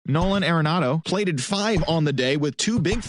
Nolan Arenado plated 5 on the day with 2 big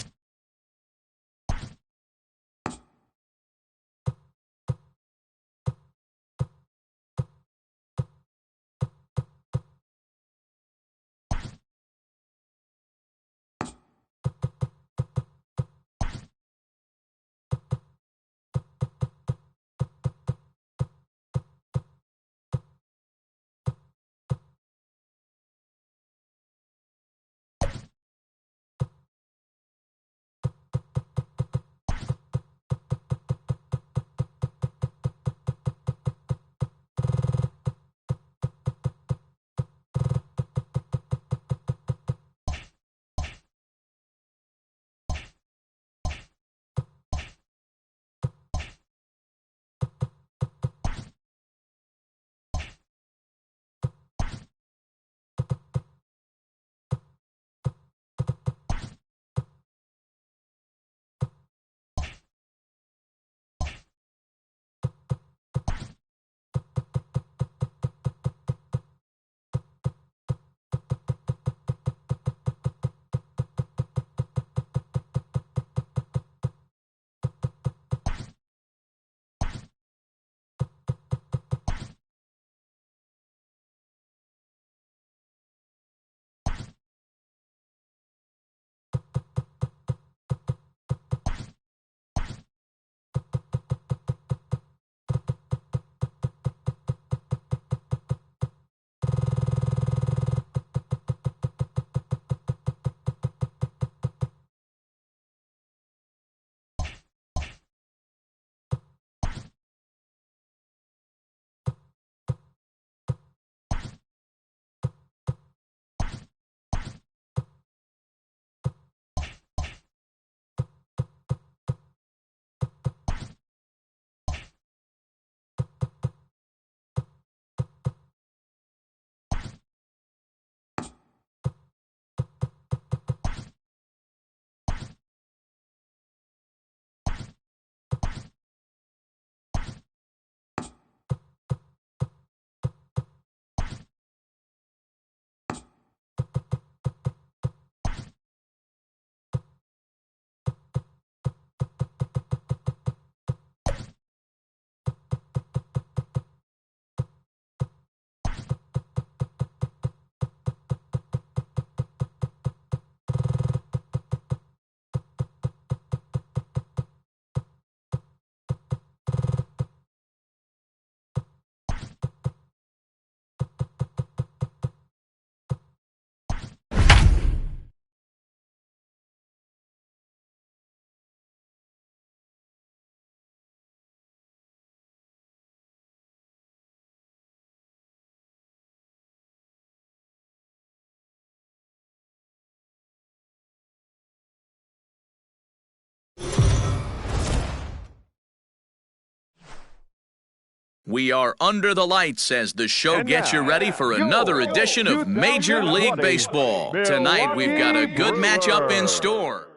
We are under the lights as the show gets you ready for another edition of Major League Baseball. Tonight, we've got a good matchup in store.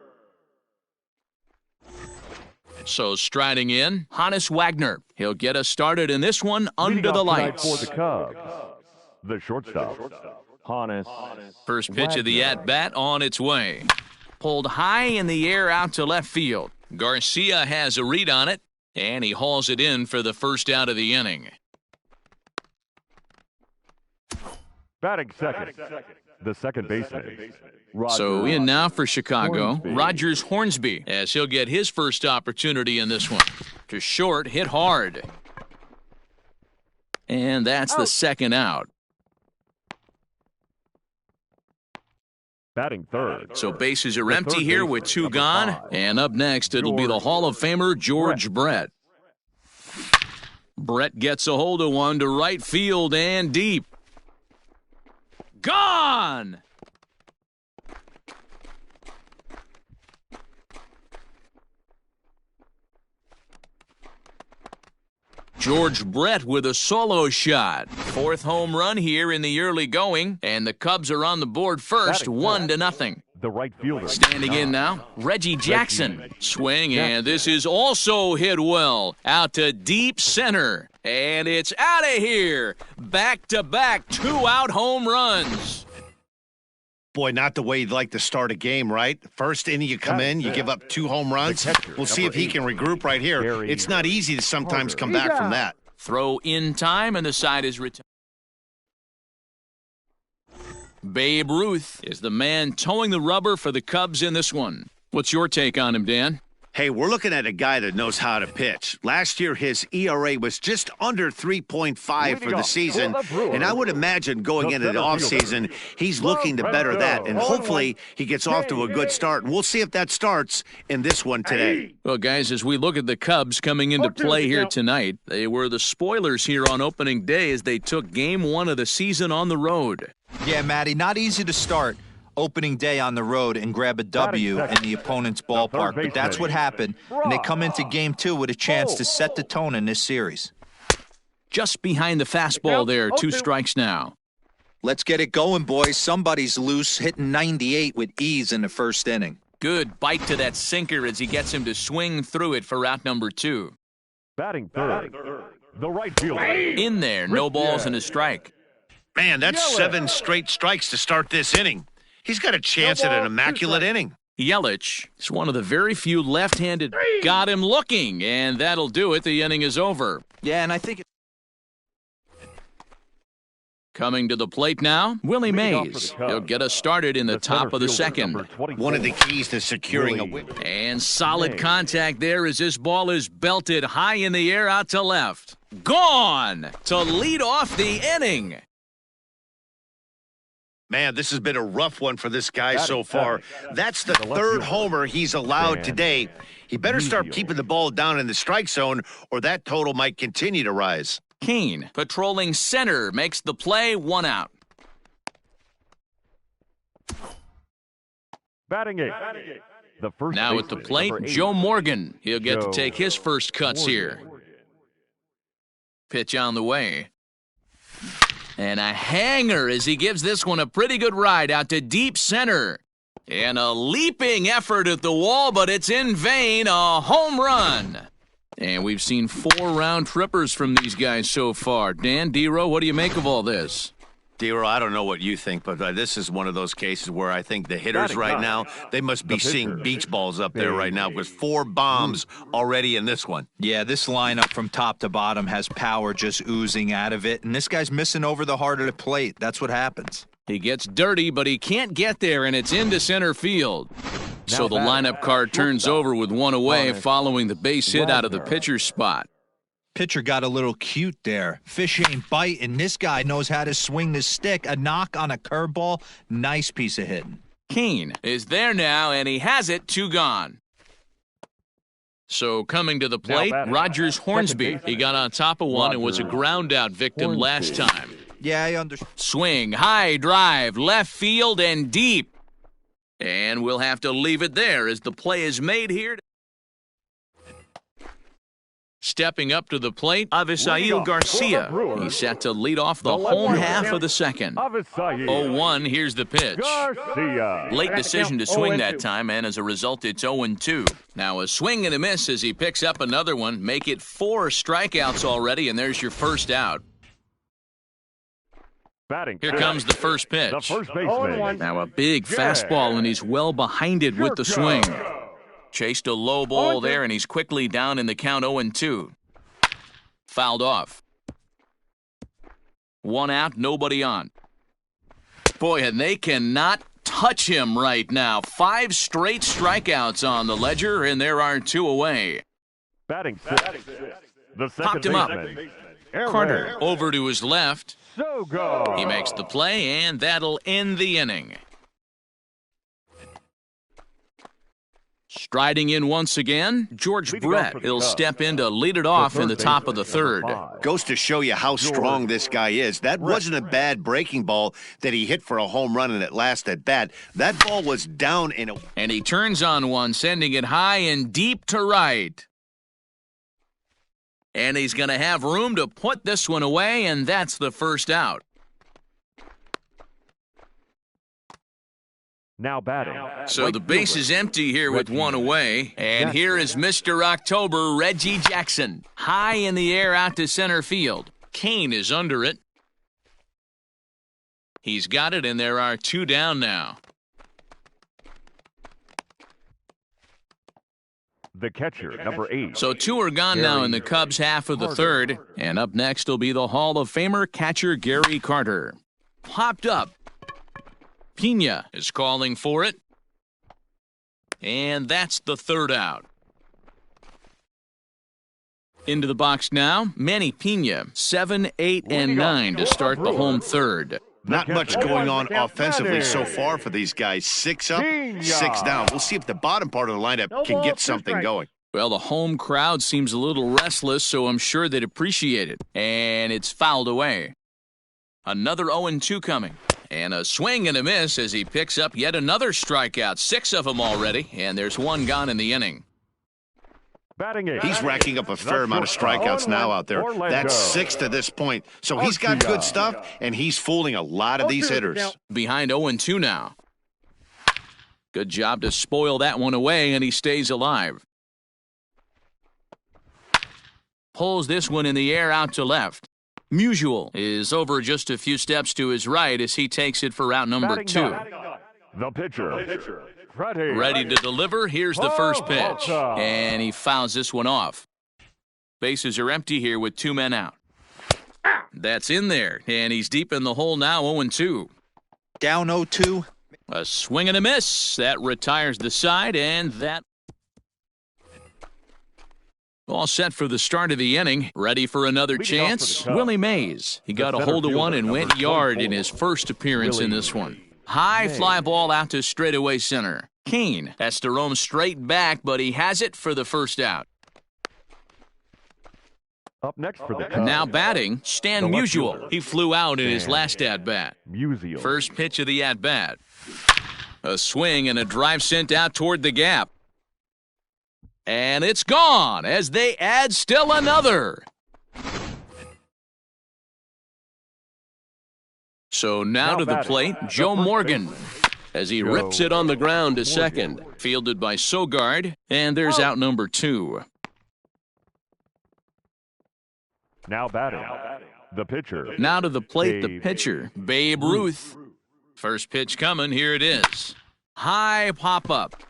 So striding in, Hannes Wagner. He'll get us started in this one under the lights. For the Cubs, the shortstop, Hannes. First pitch of the at-bat on its way. Pulled high in the air out to left field. Garcia has a read on it, and he hauls it in for the first out of the inning. Batting second, the second baseman. So in now for Chicago, Rogers Hornsby, as he'll get his first opportunity in this one. To short, hit hard. And that's the second out. Batting third. So bases are empty here with 2 gone. And up next, it'll be the Hall of Famer George Brett. Brett gets a hold of one to right field and deep. Gone! George Brett with a solo shot. 4th home run here in the early going, and the Cubs are on the board first, 1-0. The right fielder. Standing in now, Reggie Jackson. Swing, and this is also hit well. Out to deep center, and it's out of here. Back-to-back 2-out home runs. Boy, not the way you'd like to start a game, right? First inning, you come in, you give up 2 home runs. We'll see if he can regroup right here. It's not easy to sometimes come back from that. Throw in time, and the side is retired. Babe Ruth is the man towing the rubber for the Cubs in this one. What's your take on him, Dan? Hey, we're looking at a guy that knows how to pitch. Last year, his ERA was just under 3.5 for the season, and I would imagine going into the offseason, he's looking to better that, and hopefully he gets off to a good start. We'll see if that starts in this one today. Well, guys, as we look at the Cubs coming into play here tonight, they were the spoilers here on opening day as they took Game 1 of the season on the road. Yeah, Matty, not easy to start opening day on the road and grab a W in the opponent's ballpark, but that's what happened, and they come into Game 2 with a chance to set the tone in this series. Just behind the fastball there, 2 strikes now. Let's get it going, boys. Somebody's loose, hitting 98 with ease in the first inning. Good bite to that sinker as he gets him to swing through it for out number 2. Batting third, the right fielder. In there, no balls and a strike. Man, that's 7 straight strikes to start this inning. He's got a chance at an immaculate inning. Yelich is one of the very few left-handed. Got him looking, and that'll do it. The inning is over. Yeah, and I think Coming to the plate now, Willie Mays. He'll get us started in the top of the second. One of the keys to securing a win. And solid contact there as this ball is belted high in the air out to left. Gone to lead off the inning. Man, this has been a rough one for this guy so far. That's the 3rd homer he's allowed today. He better start keeping the ball down in the strike zone, or that total might continue to rise. Kane, patrolling center, makes the play, 1 out. Batting 8. The first Now at the plate, Joe Morgan. He'll get to take his first cuts here. Pitch on the way. And a hanger as he gives this one a pretty good ride out to deep center. And a leaping effort at the wall, but it's in vain. A home run. And we've seen 4 round trippers from these guys so far. Dan, D-Row, what do you make of all this? D-Row, I don't know what you think, but this is one of those cases where I think the hitters right now, they must be seeing beach balls up there right now with 4 bombs already in this one. Yeah, this lineup from top to bottom has power just oozing out of it, and this guy's missing over the heart of the plate. That's what happens. He gets dirty, but he can't get there, and it's into center field. So the lineup card turns over with 1 away following the base hit out of the pitcher's spot. Pitcher got a little cute there. Fish ain't biting. This guy knows how to swing the stick. A knock on a curveball. Nice piece of hitting. Kane is there now, and he has it, 2 gone. So coming to the plate, Rogers Hornsby. He got on top of one and was a ground-out victim last time. Yeah, I understand. Swing, high drive, left field, and deep. And we'll have to leave it there as the play is made here. Stepping up to the plate, Avisail Garcia. He's set to lead off the home half of the second. 0-1, here's the pitch. Late decision to swing that time, and as a result, it's 0-2. Now a swing and a miss as he picks up another one. Make it 4 strikeouts already, and there's your first out. Here comes the first pitch. Now a big fastball, and he's well behind it with the swing. Chased a low ball there, and he's quickly down in the count 0-2. Fouled off. 1 out, nobody on. Boy, and they cannot touch him right now. 5 straight strikeouts on the ledger, and there are 2 away. Batting 6. Popped him up. Carter over to his left. He makes the play, and that'll end the inning. Striding in once again, George Brett. He'll step in to lead it off in the top of the third. Goes to show you how strong this guy is. That wasn't a bad breaking ball that he hit for a home run in that last at bat. That ball was down in a... And he turns on one, sending it high and deep to right. And he's going to have room to put this one away, and that's the first out. Now batting. So the base is empty here with 1 away. And here is Mr. October, Reggie Jackson. High in the air out to center field. Kane is under it. He's got it, and there are 2 down now. The catcher, number 8. So 2 are gone now in the Cubs' half of the third. And up next will be the Hall of Famer catcher Gary Carter. Popped up. Pena is calling for it. And that's the 3rd out. Into the box now, Manny Pena, 7, 8, and 9 to start the home third. Not much going on offensively so far for these guys. 6 up, 6 down. We'll see if the bottom part of the lineup can get something going. Well, the home crowd seems a little restless, so I'm sure they'd appreciate it. And it's fouled away. Another 0-2 coming. And a swing and a miss as he picks up yet another strikeout. 6 of them already, and there's 1 gone in the inning. He's racking up a fair amount of strikeouts now out there. That's 6 to this point. So he's got good stuff, and he's fooling a lot of these hitters. Behind 0-2 now. Good job to spoil that one away, and he stays alive. Pulls this one in the air out to left. Musial is over just a few steps to his right as he takes it for out number 2. The pitcher. Ready to deliver. Here's the first pitch. And he fouls this one off. Bases are empty here with 2 men out. That's in there. And he's deep in the hole now, 0-2. Down 0-2. A swing and a miss. That retires the side, and that all set for the start of the inning. Ready for another chance. Willie Mays. He got a hold of one and went yard in his first appearance in this one. High fly ball out to straightaway center. Kane has to roam straight back, but he has it for the first out. Up next for the Cubs. Now batting, Stan Musial. He flew out in his last at-bat. First pitch of the at-bat. A swing and a drive sent out toward the gap. And it's gone as they add still another. So now to the plate, Joe Morgan, as he rips it on the ground to second. Fielded by Sogard, and there's out number 2. Now batting, the pitcher. Now to the plate, the pitcher, Babe Ruth. First pitch coming, here it is. High pop-up.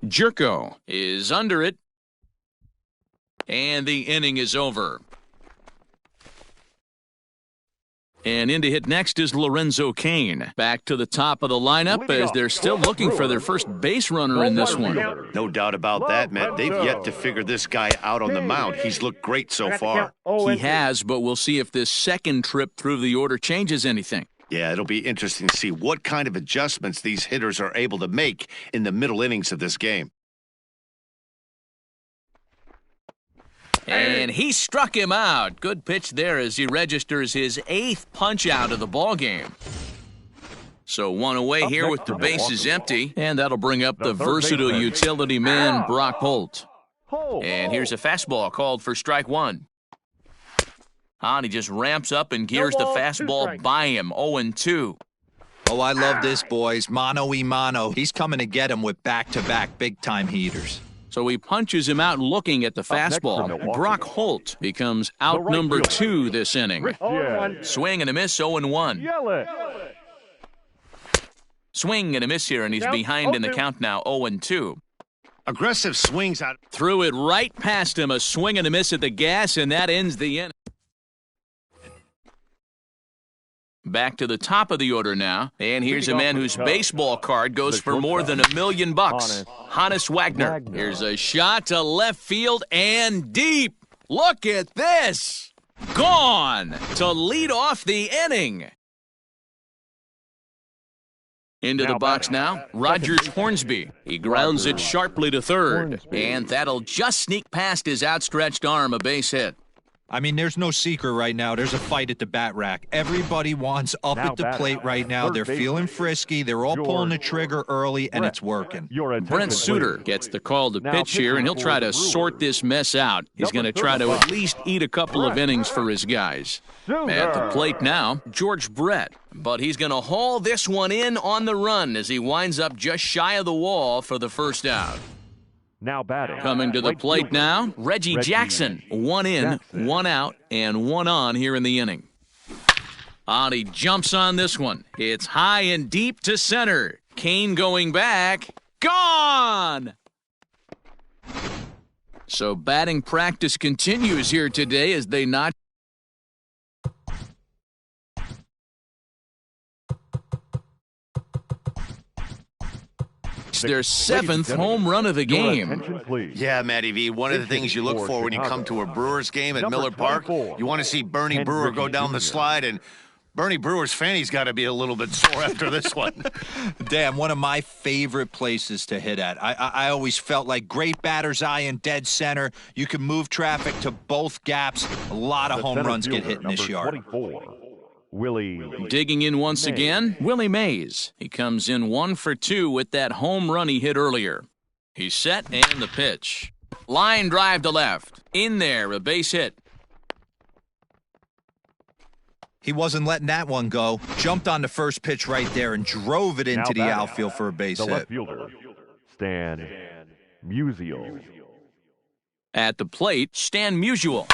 Jerko is under it, and the inning is over. And in to hit next is Lorenzo Cain. Back to the top of the lineup as they're still looking for their first base runner in this one. No doubt about that, Matt. They've yet to figure this guy out on the mound. He's looked great so far. He has, but we'll see if this second trip through the order changes anything. Yeah, it'll be interesting to see what kind of adjustments these hitters are able to make in the middle innings of this game. And he struck him out. Good pitch there as he registers his 8th punch out of the ball game. So 1 away here with the bases empty, and that'll bring up the versatile utility man Brock Holt. And here's a fastball called for strike 1. And he just ramps up and gears the fastball by him, 0-2. Oh, I love this, boys. Mano-y-mano. He's coming to get him with back-to-back big-time heaters. So he punches him out looking at the fastball. Brock Holt becomes out number 2 this inning. Swing and a miss, 0-1. Swing and a miss here, and he's behind in the count now, 0-2. Aggressive swings out. Threw it right past him, a swing and a miss at the gas, and that ends the inning. Back to the top of the order now, and here's a man whose baseball card goes for more than $1 million. Hannes Wagner. Here's a shot to left field and deep. Look at this. Gone to lead off the inning. Into the box now, Rogers Hornsby. He grounds it sharply to third, and that'll just sneak past his outstretched arm, a base hit. I mean, there's no secret right now. There's a fight at the bat rack. Everybody wants up at the plate right now. They're feeling frisky. They're all pulling the trigger early, and it's working. Brent Suter gets the call to pitch here, and he'll try to sort this mess out. He's going to try to at least eat a couple of innings for his guys. At the plate now, George Brett. But he's going to haul this one in on the run as he winds up just shy of the wall for the first out. Now batting. Coming to the plate now, Reggie Jackson. 1 in, 1 out, and 1 on here in the inning. He jumps on this one. It's high and deep to center. Kane going back. Gone! So batting practice continues here today as they notch their 7th home run of the game. Yeah, Matty V, one of the things you look for when you come to a Brewers game at Miller Park, you want to see Bernie Brewer go down the slide, and Bernie Brewer's fanny's got to be a little bit sore after this one. Damn, one of my favorite places to hit at. I always felt like great batter's eye in dead center. You can move traffic to both gaps. A lot of home runs get hit in this yard. Willie. Digging in once again, Willie Mays. He comes in 1 for 2 with that home run he hit earlier. He's set and the pitch. Line drive to left. In there, a base hit. He wasn't letting that one go. Jumped on the first pitch right there and drove it into the outfield for a base hit. Left fielder, Stan Musial. At the plate, Stan Musial.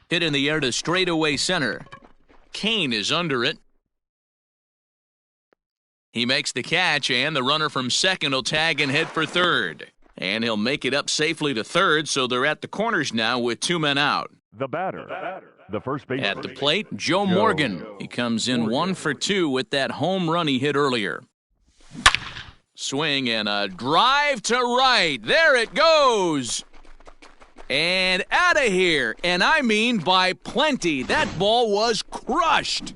Hit in the air to straightaway center. Kane is under it. He makes the catch, and the runner from second will tag and head for third. And he'll make it up safely to third, so they're at the corners now with 2 men out. The batter, the first baseman. At the plate, Joe Morgan. He comes in 1 for 2 with that home run he hit earlier. Swing and a drive to right. There it goes. And out of here, and I mean by plenty. That ball was crushed.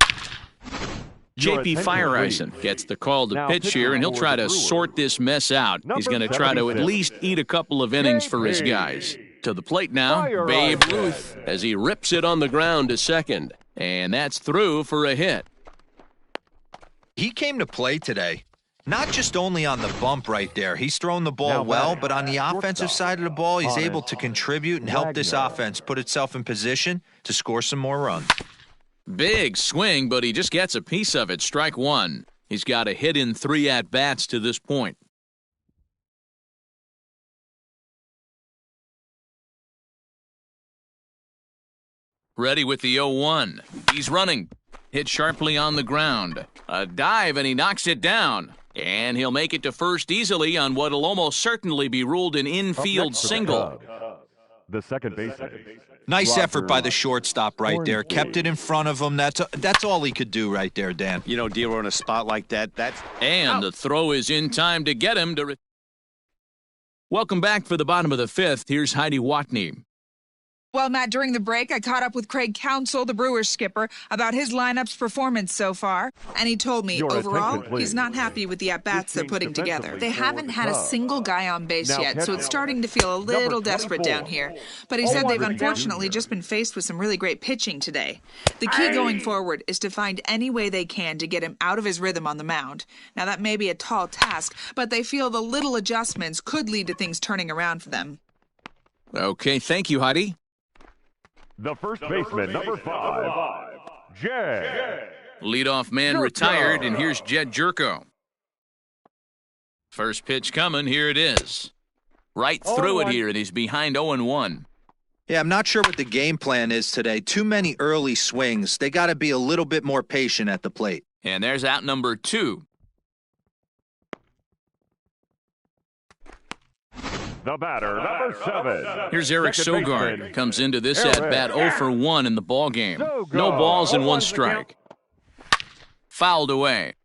J.P. Fireisen gets the call to pitch here, and he'll try to sort this mess out. He's going to try to at least eat a couple of innings for his guys. To the plate now, Babe Ruth, as he rips it on the ground to second. And that's through for a hit. He came to play today. Not just only on the bump right there. He's thrown the ball well, but on the offensive side of the ball, he's able to contribute and help this offense put itself in position to score some more runs. Big swing, but he just gets a piece of it. Strike one. He's got a hit in 3 at-bats to this point. Ready with the 0-1. He's running. Hit sharply on the ground. A dive, and he knocks it down. And he'll make it to first easily on what will almost certainly be ruled an infield single. The second baseman. Nice effort by the shortstop right there. Kept it in front of him. That's all he could do right there, Dan. You know, dealer in a spot like that, And the throw is in time to get him to... Welcome back for the bottom of the 5th. Here's Heidi Watney. Well, Matt, during the break, I caught up with Craig Counsell, the Brewers skipper, about his lineup's performance so far. And he told me, overall, he's not happy with the at-bats they're putting together. They haven't had a single guy on base yet, so it's starting to feel a little desperate down here. But he said they've unfortunately just been faced with some really great pitching today. The key going forward is to find any way they can to get him out of his rhythm on the mound. Now, that may be a tall task, but they feel the little adjustments could lead to things turning around for them. Okay, thank you, Heidi. The first baseman, number 5, Jed. Leadoff man retired, and here's Jed Jerko. First pitch coming, here it is. Right through it here, and he's behind 0-1. Yeah, I'm not sure what the game plan is today. Too many early swings. They got to be a little bit more patient at the plate. And there's out number 2. The batter, number 7. Here's Eric Sogard. Comes into this at-bat 0 for 1 in the ball game. No balls and 1 strike. Fouled away.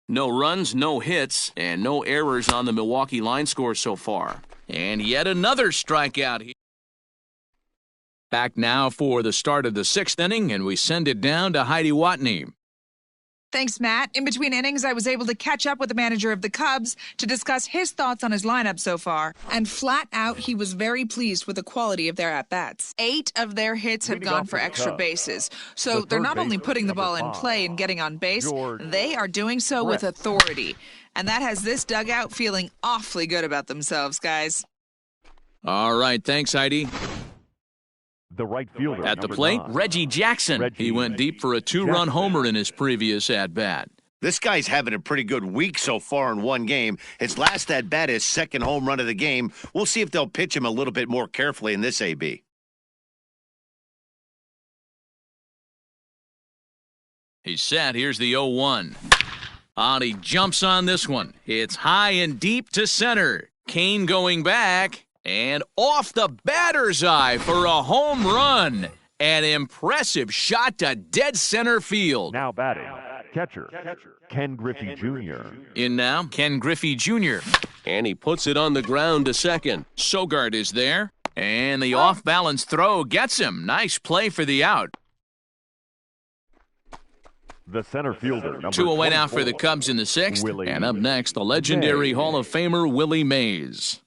No runs, no hits, and no errors on the Milwaukee line score so far. And yet another strikeout here. Back now for the start of the 6th inning, and we send it down to Heidi Watney. Thanks, Matt. In between innings, I was able to catch up with the manager of the Cubs to discuss his thoughts on his lineup so far. And flat out, he was very pleased with the quality of their at-bats. 8 of their hits have gone for extra bases. So they're not only putting the ball in play and getting on base, they are doing so with authority. And that has this dugout feeling awfully good about themselves, guys. All right, thanks, Heidi. The right fielder. At the plate, Reggie Jackson. He went deep for a 2-run homer in his previous at-bat. This guy's having a pretty good week so far in one game. His last at-bat is 2nd home run of the game. We'll see if they'll pitch him a little bit more carefully in this AB. He's set. Here's the 0-1. And he jumps on this one. It's high and deep to center. Kane going back and off the batter's eye for a home run. An impressive shot to dead center field. Now batting, catcher, Ken Griffey Jr. In now, Ken Griffey Jr. And he puts it on the ground to second. Sogard is there. And the off-balance throw gets him. Nice play for the out. The center fielder, number 2 away now for the Cubs in the 6th. Willie And up next, the legendary Hall of Famer Willie Mays.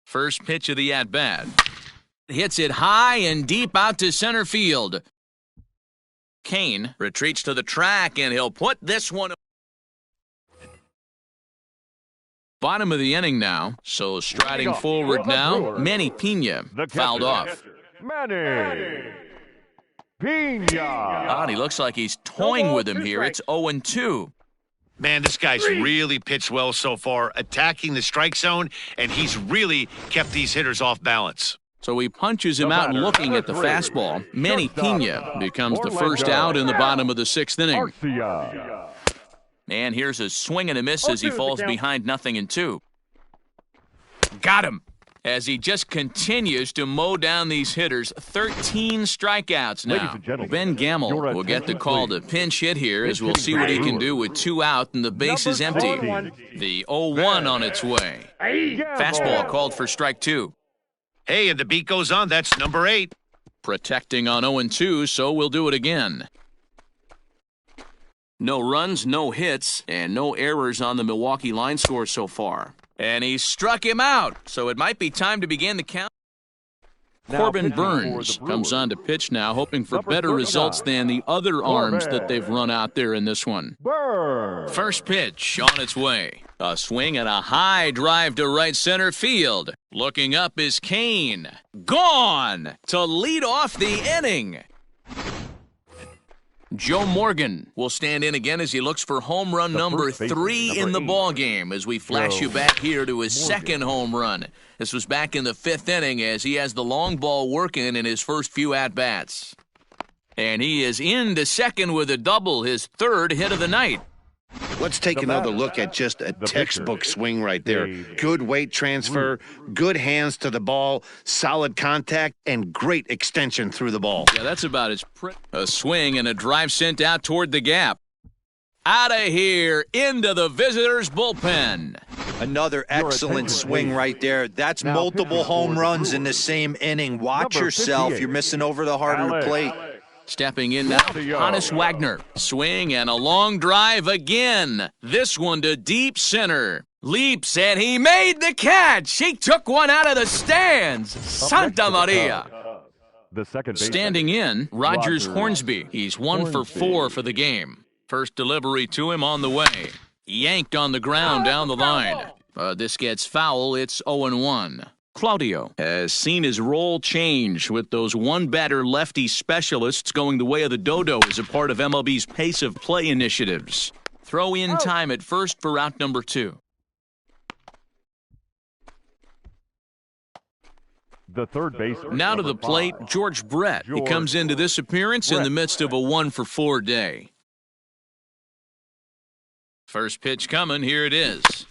First pitch of the at-bat. Hits it high and deep out to center field. Kane retreats to the track, and he'll put this one. Bottom of the inning now, so striding forward now, Manny Pena fouled off. Manny Pena. And he looks like he's toying with him here. It's 0-2. Man, this guy's really pitched well so far, attacking the strike zone, and he's really kept these hitters off balance. So he punches him out looking at the fastball. Manny Pena becomes the first out in the bottom of the 6th inning. And here's a swing and a miss as he falls behind 0-2. Got him. As he just continues to mow down these hitters. 13 strikeouts now. Ben Gamble will get the call to pinch hit here as we'll see what he can do with 2 out and the base is empty. The 0-1 on its way. Fastball called for strike 2. Hey, and the beat goes on. That's number 8. Protecting on 0-2, so we'll do it again. No runs, no hits, and no errors on the Milwaukee line score so far. And he struck him out, so it might be time to begin the count. Corbin Burns comes on to pitch now, hoping for better results than the other arms that they've run out there in this one. First pitch on its way. A swing and a high drive to right center field. Looking up is Kane. Gone to lead off the inning. Joe Morgan will stand in again as he looks for home run number 3 in the ballgame as we flash you back here to his second home run. This was back in the 5th inning as he has the long ball working in his first few at-bats. And he is into second with a double, his 3rd hit of the night. Let's take another look at just a textbook swing right there. Good weight transfer, good hands to the ball, solid contact, and great extension through the ball. Yeah, that's about as pretty. A swing and a drive sent out toward the gap. Out of here, into the visitors' bullpen. Another excellent swing right there. That's multiple home runs in the same inning. Watch yourself. You're missing over the heart of the plate. Stepping in now, Hannes Wagner. Swing and a long drive again. This one to deep center. Leaps, and he made the catch. He took one out of the stands. Santa Maria. The second standing in, Rogers Hornsby. He's 1 for 4 for the game. First delivery to him on the way. Yanked on the ground down the line. This gets foul. It's 0-1. Claudio has seen his role change with those one-batter lefty specialists going the way of the dodo as a part of MLB's pace of play initiatives. Throw in time at first for out number 2. The third baseman. Now to the plate, George Brett. He comes into this appearance in the midst of a 1 for 4 day. First pitch coming, here it is.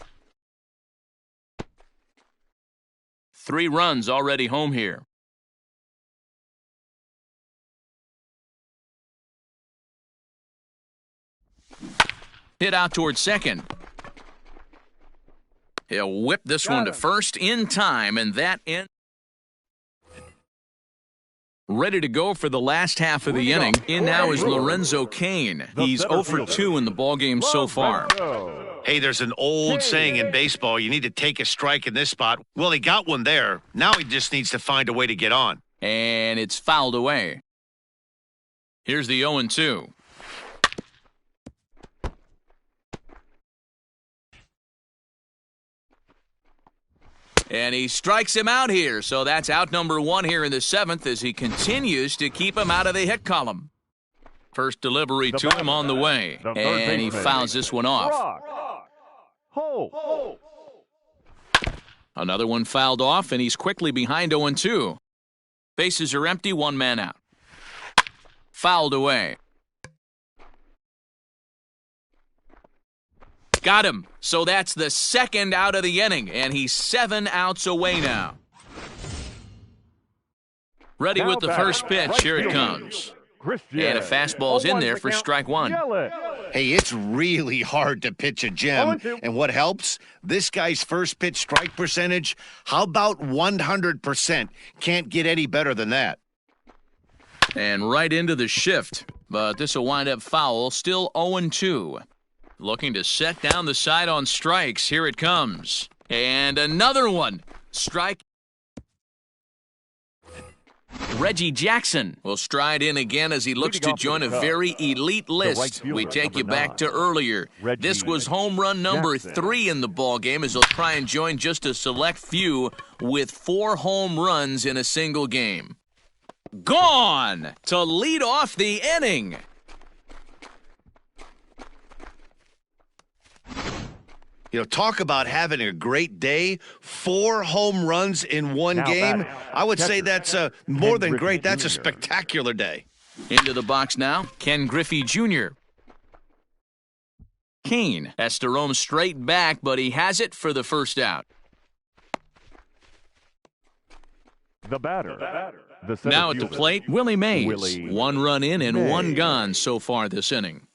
3 runs already home here. Hit out towards second. He'll whip this one to first in time, and that ends. Ready to go for the last half of the inning. In now is Lorenzo Cain. He's 0 for 2 in the ballgame so far. Hey, there's an old saying in baseball, you need to take a strike in this spot. Well, he got one there. Now he just needs to find a way to get on. And it's fouled away. Here's the 0-2. And he strikes him out here, so that's out number 1 here in the 7th as he continues to keep him out of the hit column. First delivery to him on the way, and he fouls this one off. Another one fouled off, and he's quickly behind 0-2. Bases are empty, 1 man out. Fouled away. Got him. So that's the second out of the inning, and he's 7 outs away now. Ready with the first pitch. Here it comes. And a fastball's in there for strike one. Hey, it's really hard to pitch a gem. And what helps? This guy's first pitch strike percentage, how about 100%? Can't get any better than that. And right into the shift. But this will wind up foul. Still 0-2. Looking to set down the side on strikes. Here it comes. And another one. Strike. Reggie Jackson will stride in again as he looks to join a very elite list. We take you back to earlier. This was home run number 3 in the ballgame as he'll try and join just a select few with 4 home runs in a single game. Gone to lead off the inning. You know, talk about having a great day. 4 home runs in one game. I would say that's more than great. That's a spectacular day. Into the box now, Ken Griffey Jr. Kane has to roam straight back, but he has it for the first out. The batter. Now at the plate, Willie Mays. 1 run in and 1 gone so far this inning.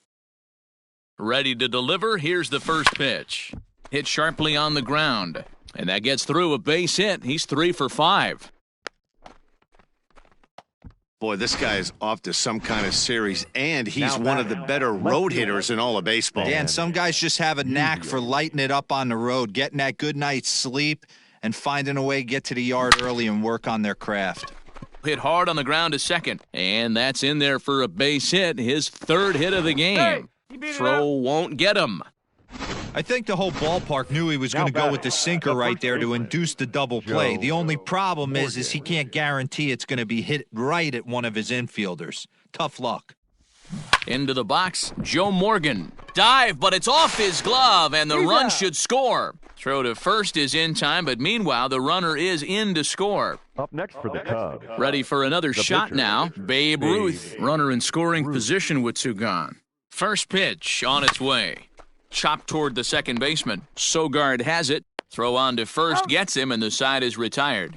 Ready to deliver, here's the first pitch. Hit sharply on the ground, and that gets through a base hit. He's 3 for 5. Boy, this guy is off to some kind of series, and he's one of the better road hitters in all of baseball. Dan, some guys just have a knack for lighting it up on the road, getting that good night's sleep, and finding a way to get to the yard early and work on their craft. Hit hard on the ground to second, and that's in there for a base hit, his 3rd hit of the game. Throw won't get him. I think the whole ballpark knew he was going to go with the sinker right there to induce the double play. The only problem is he can't guarantee it's going to be hit right at one of his infielders. Tough luck. Into the box, Joe Morgan. Dive, but it's off his glove, and the run should score. Throw to first is in time, but meanwhile, the runner is in to score. Up next for the Cubs. Ready for another shot now. Babe Ruth, runner in scoring position with 2 gone. First pitch on its way. Chopped toward the second baseman. Sogard has it. Throw on to first gets him, and the side is retired.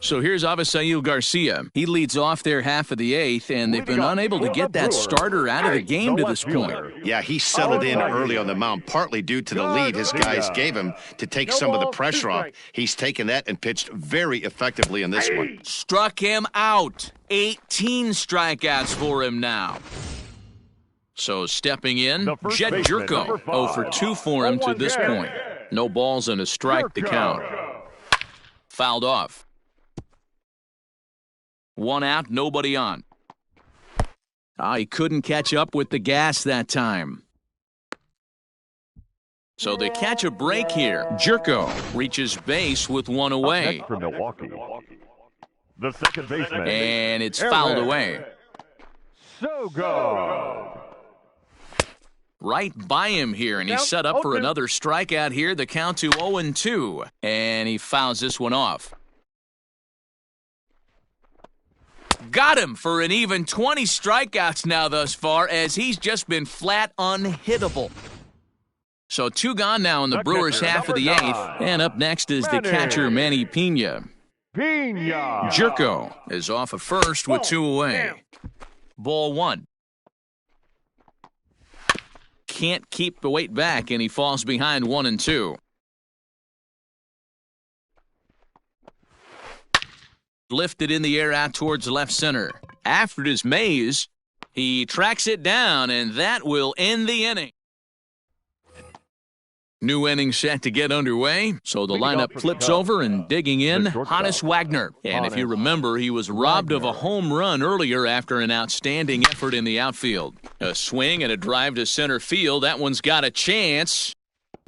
So here's Avisail Garcia. He leads off their half of the 8th, and they've been unable to get that starter out of the game to this point. Yeah, he settled in early on the mound, partly due to the lead his guys gave him to take some of the pressure off. He's taken that and pitched very effectively in this one. Struck him out. 18 strikeouts for him now. So stepping in, Jed Jerko, 0 for 2 for him to this point. No balls and a strike to count. Fouled off. 1 out, nobody on. He couldn't catch up with the gas that time. So they catch a break here. Jerko reaches base with 1 away. For Milwaukee. The second baseman. And it's fouled away. Sogard. Right by him here, and he's set up for another strikeout here. The count to 0-2, and he fouls this one off. Got him for an even 20 strikeouts now thus far, as he's just been flat unhittable. So 2 gone now in the Brewers' half of the 8th, and up next is the catcher Manny Pena. Jerko is off of first with 2 away. Ball 1. Can't keep the weight back, and he falls behind 1-2. Lifted in the air out towards left center. After it is Mays, he tracks it down, and that will end the inning. New inning set to get underway, so the lineup flips over, and digging in, Hannes Wagner. And if you remember, he was robbed of a home run earlier after an outstanding effort in the outfield. A swing and a drive to center field. That one's got a chance.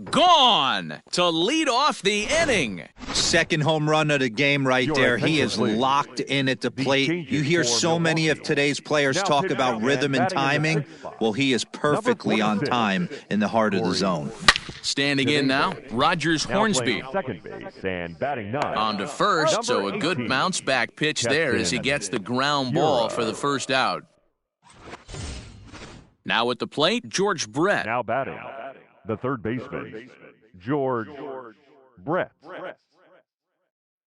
Gone to lead off the inning. Second home run of the game right there. He is locked in at the plate. You hear so many of today's players talk about rhythm and timing. Well, he is perfectly on time in the heart of the zone. Standing in now, Rogers Hornsby. Second base and batting 9. On to first, so a good bounce back pitch there as he gets the ground ball for the first out. Now at the plate, George Brett. Now batting. the third baseman, George Brett.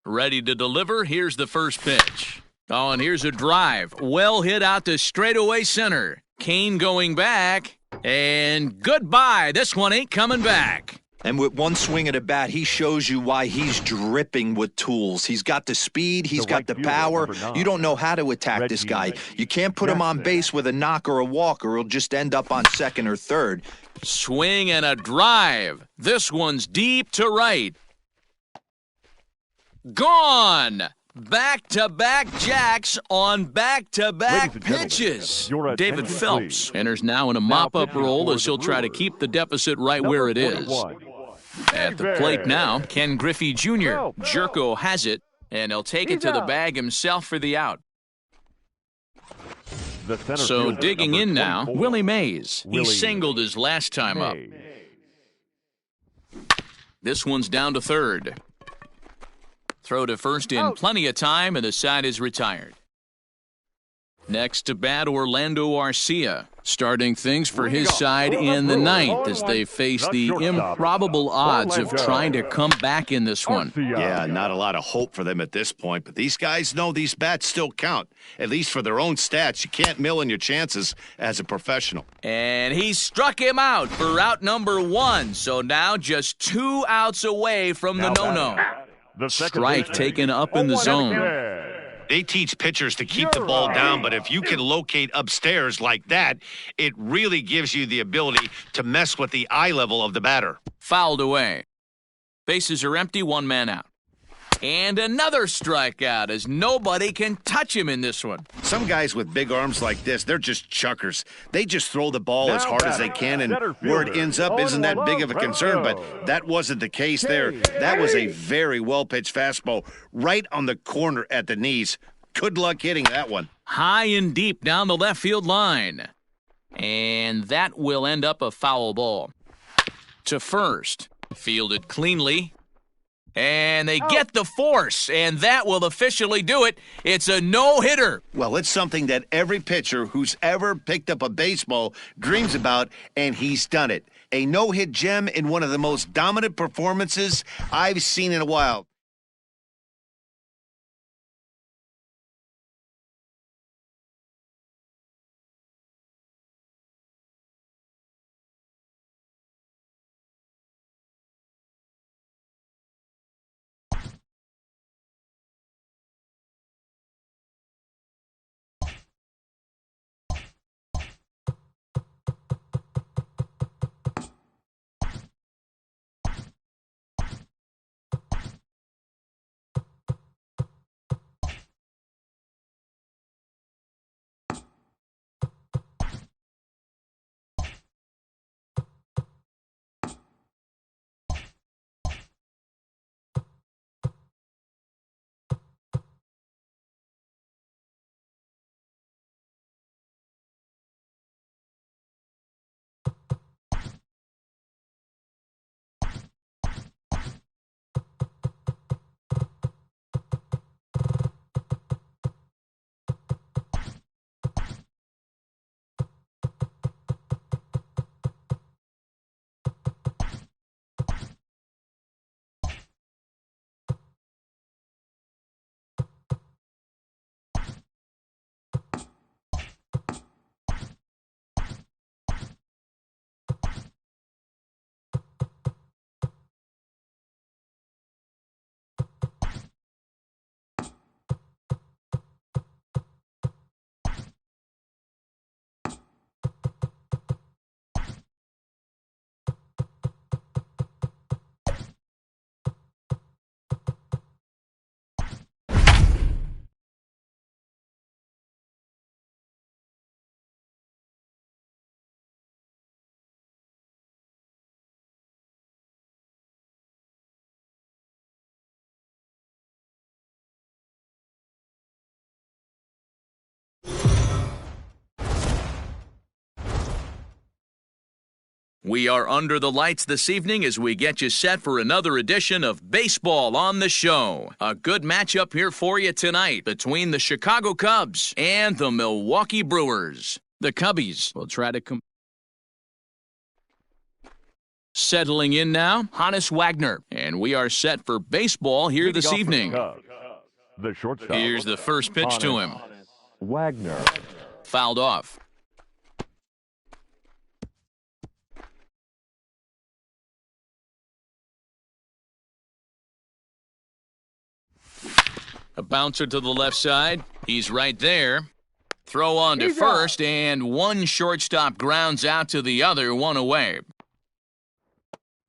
Ready to deliver. Here's the first pitch. Oh, and here's a drive. Well hit out to straightaway center. Kane going back. And goodbye. This one ain't coming back. And with one swing of the bat, he shows you why he's dripping with tools. He's got the speed. He's got the power. You don't know how to attack this guy. You can't put him on base with a knock or a walk, or he'll just end up on second or third. Swing and a drive. This one's deep to right. Gone. Back-to-back jacks on back-to-back pitches. David Phelps enters now in a mop-up role as he'll try to keep the deficit right where it is. At the plate now, Ken Griffey Jr. Jerko has it, and he'll take it to the bag himself for the out. So digging in now, Willie Mays. He singled his last time up. This one's down to third. Throw to first in plenty of time, and the side is retired. Next to bat, Orlando Arcia, starting things for his side in the ninth as they face the improbable odds of trying to come back in this one. Yeah, not a lot of hope for them at this point, but these guys know these bats still count, at least for their own stats. You can't mill in your chances as a professional. And he struck him out for out number one, so now just 2 outs away from the no-no. Strike taken up in the zone. They teach pitchers to keep the ball down, but if you can locate upstairs like that, it really gives you the ability to mess with the eye level of the batter. Fouled away. Bases are empty, 1 man out. And another strikeout as nobody can touch him in this one. Some guys with big arms like this, they're just chuckers. They just throw the ball as hard as they can, and where it ends up isn't that big of a concern, but that wasn't the case there. That was a very well-pitched fastball right on the corner at the knees. Good luck hitting that one. High and deep down the left field line. And that will end up a foul ball. To first. Fielded cleanly. And they get the force, and that will officially do it. It's a no-hitter. Well, it's something that every pitcher who's ever picked up a baseball dreams about, and he's done it. A no-hit gem in one of the most dominant performances I've seen in a while. We are under the lights this evening as we get you set for another edition of Baseball on the Show. A good matchup here for you tonight between the Chicago Cubs and the Milwaukee Brewers. The Cubbies will try to Settling in now, Hannes Wagner. And we are set for baseball here this evening. The shortstop. Here's the first pitch to him. Wagner. Fouled off. A bouncer to the left side. He's right there. Throw on to first, and one shortstop grounds out to the other, one away.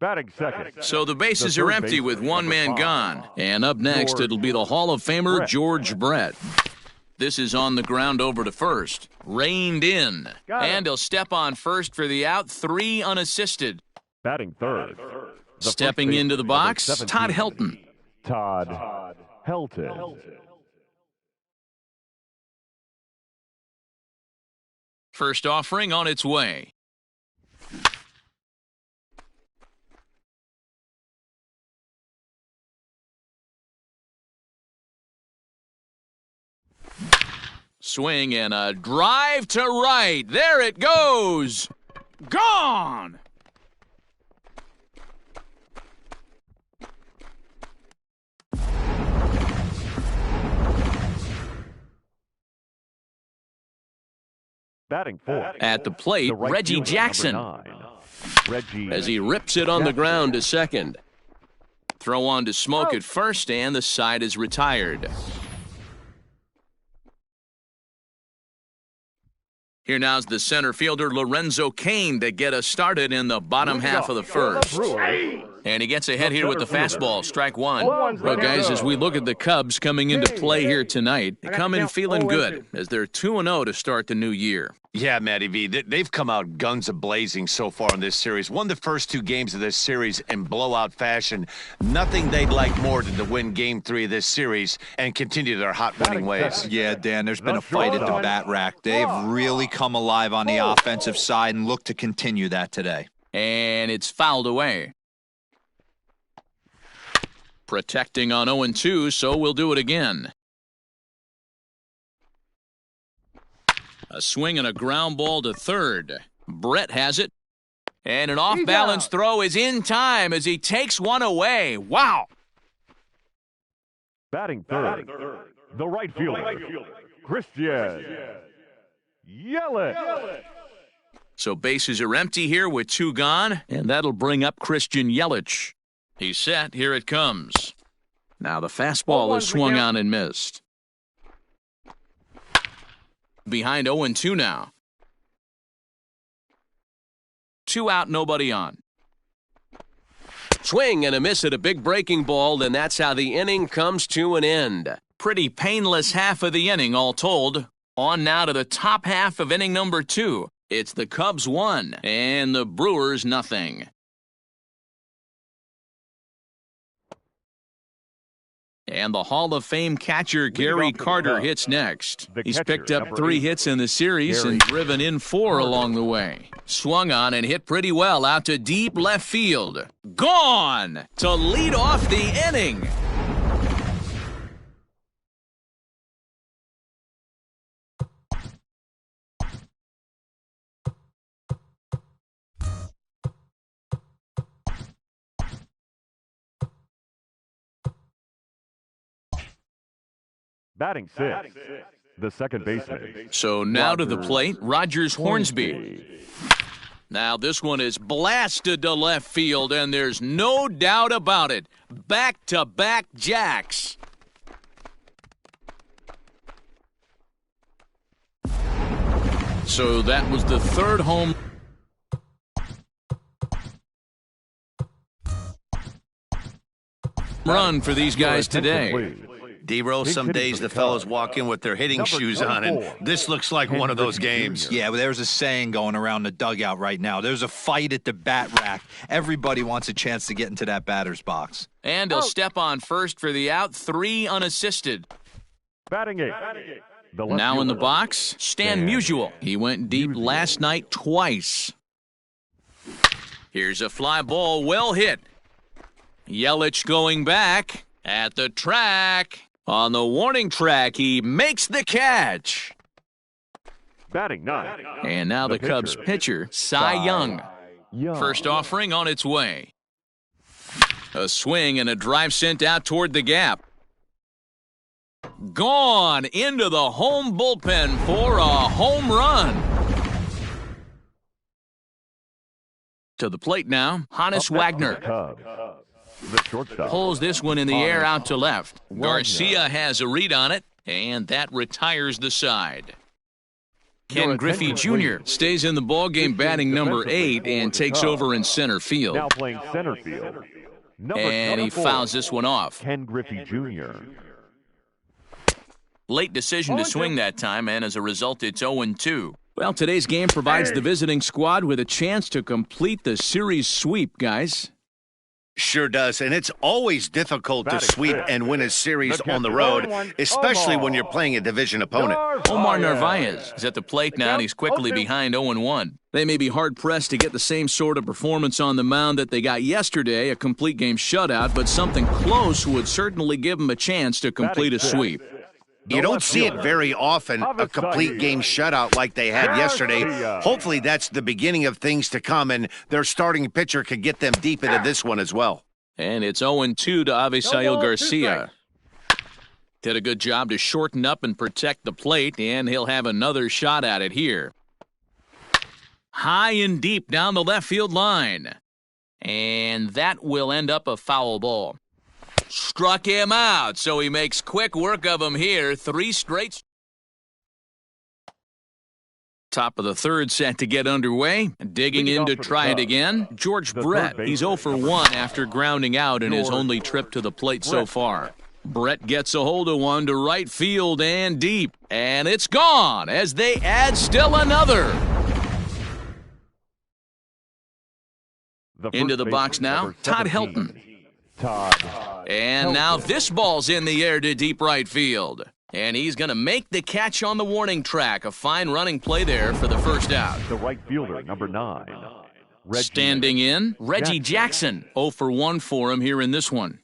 Batting second. So the bases are empty with one man gone. And up next, it'll be the Hall of Famer George Brett. This is on the ground over to first. Reined in. And he'll step on first for the out, 3 unassisted. Batting third. Stepping into the box, Todd Helton. Todd Helton. First offering on its way. Swing and a drive to right. There it goes. Gone. Batting fourth. At the plate, Reggie Jackson. Reggie. As he rips it on the ground to second. Throw on to Smoke at first, and the side is retired. Here now's the center fielder, Lorenzo Cain, to get us started in the bottom half of the first. And he gets ahead here with the fastball, strike one. Well, guys, as we look at the Cubs coming into play here tonight, they come in feeling good as they're 2-0 to start the new year. Yeah, Matty V, they've come out guns a-blazing so far in this series. Won the first 2 games of this series in blowout fashion. Nothing they'd like more than to win Game 3 of this series and continue their hot winning ways. Yeah, Dan, there's been a fight at the bat rack. They've really come alive on the offensive side and look to continue that today. And it's fouled away. Protecting on 0-2, so we'll do it again. A swing and a ground ball to third. Brett has it. And an off-balance throw is in time as he takes one away. Wow. Batting third. The right fielder, Christian Yelich. So bases are empty here with 2 gone, and that'll bring up Christian Yelich. He's set. Here it comes. Now the fastball is swung on and missed. Behind 0-2 now. 2 out, nobody on. Swing and a miss at a big breaking ball, and that's how the inning comes to an end. Pretty painless half of the inning, all told. On now to the top half of inning number 2. It's the Cubs 1 and the Brewers nothing. And the Hall of Fame catcher Gary Carter hits next. He's picked up 3 hits in the series and driven in 4 along the way. Swung on and hit pretty well out to deep left field. Gone to lead off the inning. Batting sixth, the second baseman. So now to the plate, Rogers Hornsby. Now this one is blasted to left field, and there's no doubt about it. Back-to-back jacks. So that was the 3rd home run for these guys today. D-Roll, some days the fellows walk in with their hitting shoes on, and this looks like one of those games. Yeah, well, there's a saying going around the dugout right now. There's a fight at the bat rack. Everybody wants a chance to get into that batter's box. And he'll step on first for the out, 3 unassisted. Batting eighth. Now in the box, Stan Musial. He went deep last night twice. Here's a fly ball, well hit. Yelich going back at the track. On the warning track, he makes the catch. Batting ninth. And now the Cubs pitcher, Cy Young. First offering on its way. A swing and a drive sent out toward the gap. Gone into the home bullpen for a home run. To the plate now, Hannes Wagner. Pulls this one in the air out to left. Garcia has a read on it, and that retires the side. Ken Griffey Jr. stays in the ballgame batting number 8 and takes over in center field. Now playing center field. And he fouls this one off. Ken Griffey Jr. Late decision to swing that time, and as a result, it's 0-2. Well, today's game provides the visiting squad with a chance to complete the series sweep, guys. Sure does, and it's always difficult to sweep and win a series on the road, especially when you're playing a division opponent. Omar Narvaez is at the plate now, and he's quickly behind 0-1. They may be hard-pressed to get the same sort of performance on the mound that they got yesterday, a complete game shutout, but something close would certainly give them a chance to complete a sweep. You don't see it very often, a complete game shutout like they had yesterday. Hopefully that's the beginning of things to come, and their starting pitcher could get them deep into this one as well. And it's 0-2 to Avisail Garcia. Did a good job to shorten up and protect the plate, and he'll have another shot at it here. High and deep down the left field line. And that will end up a foul ball. Struck him out, so he makes quick work of him here. 3 straight. Top of the third set to get underway. Digging in to try it again. George Brett, he's 0 for 1 after grounding out in his only trip to the plate so far. Brett gets a hold of one to right field and deep. And it's gone as they add still another. Into the box now, Todd Helton. And now this ball's in the air to deep right field. And he's going to make the catch on the warning track. A fine running play there for the first out. The right fielder, number 9. Standing in, Reggie Jackson. 0 for 1 for him here in this one.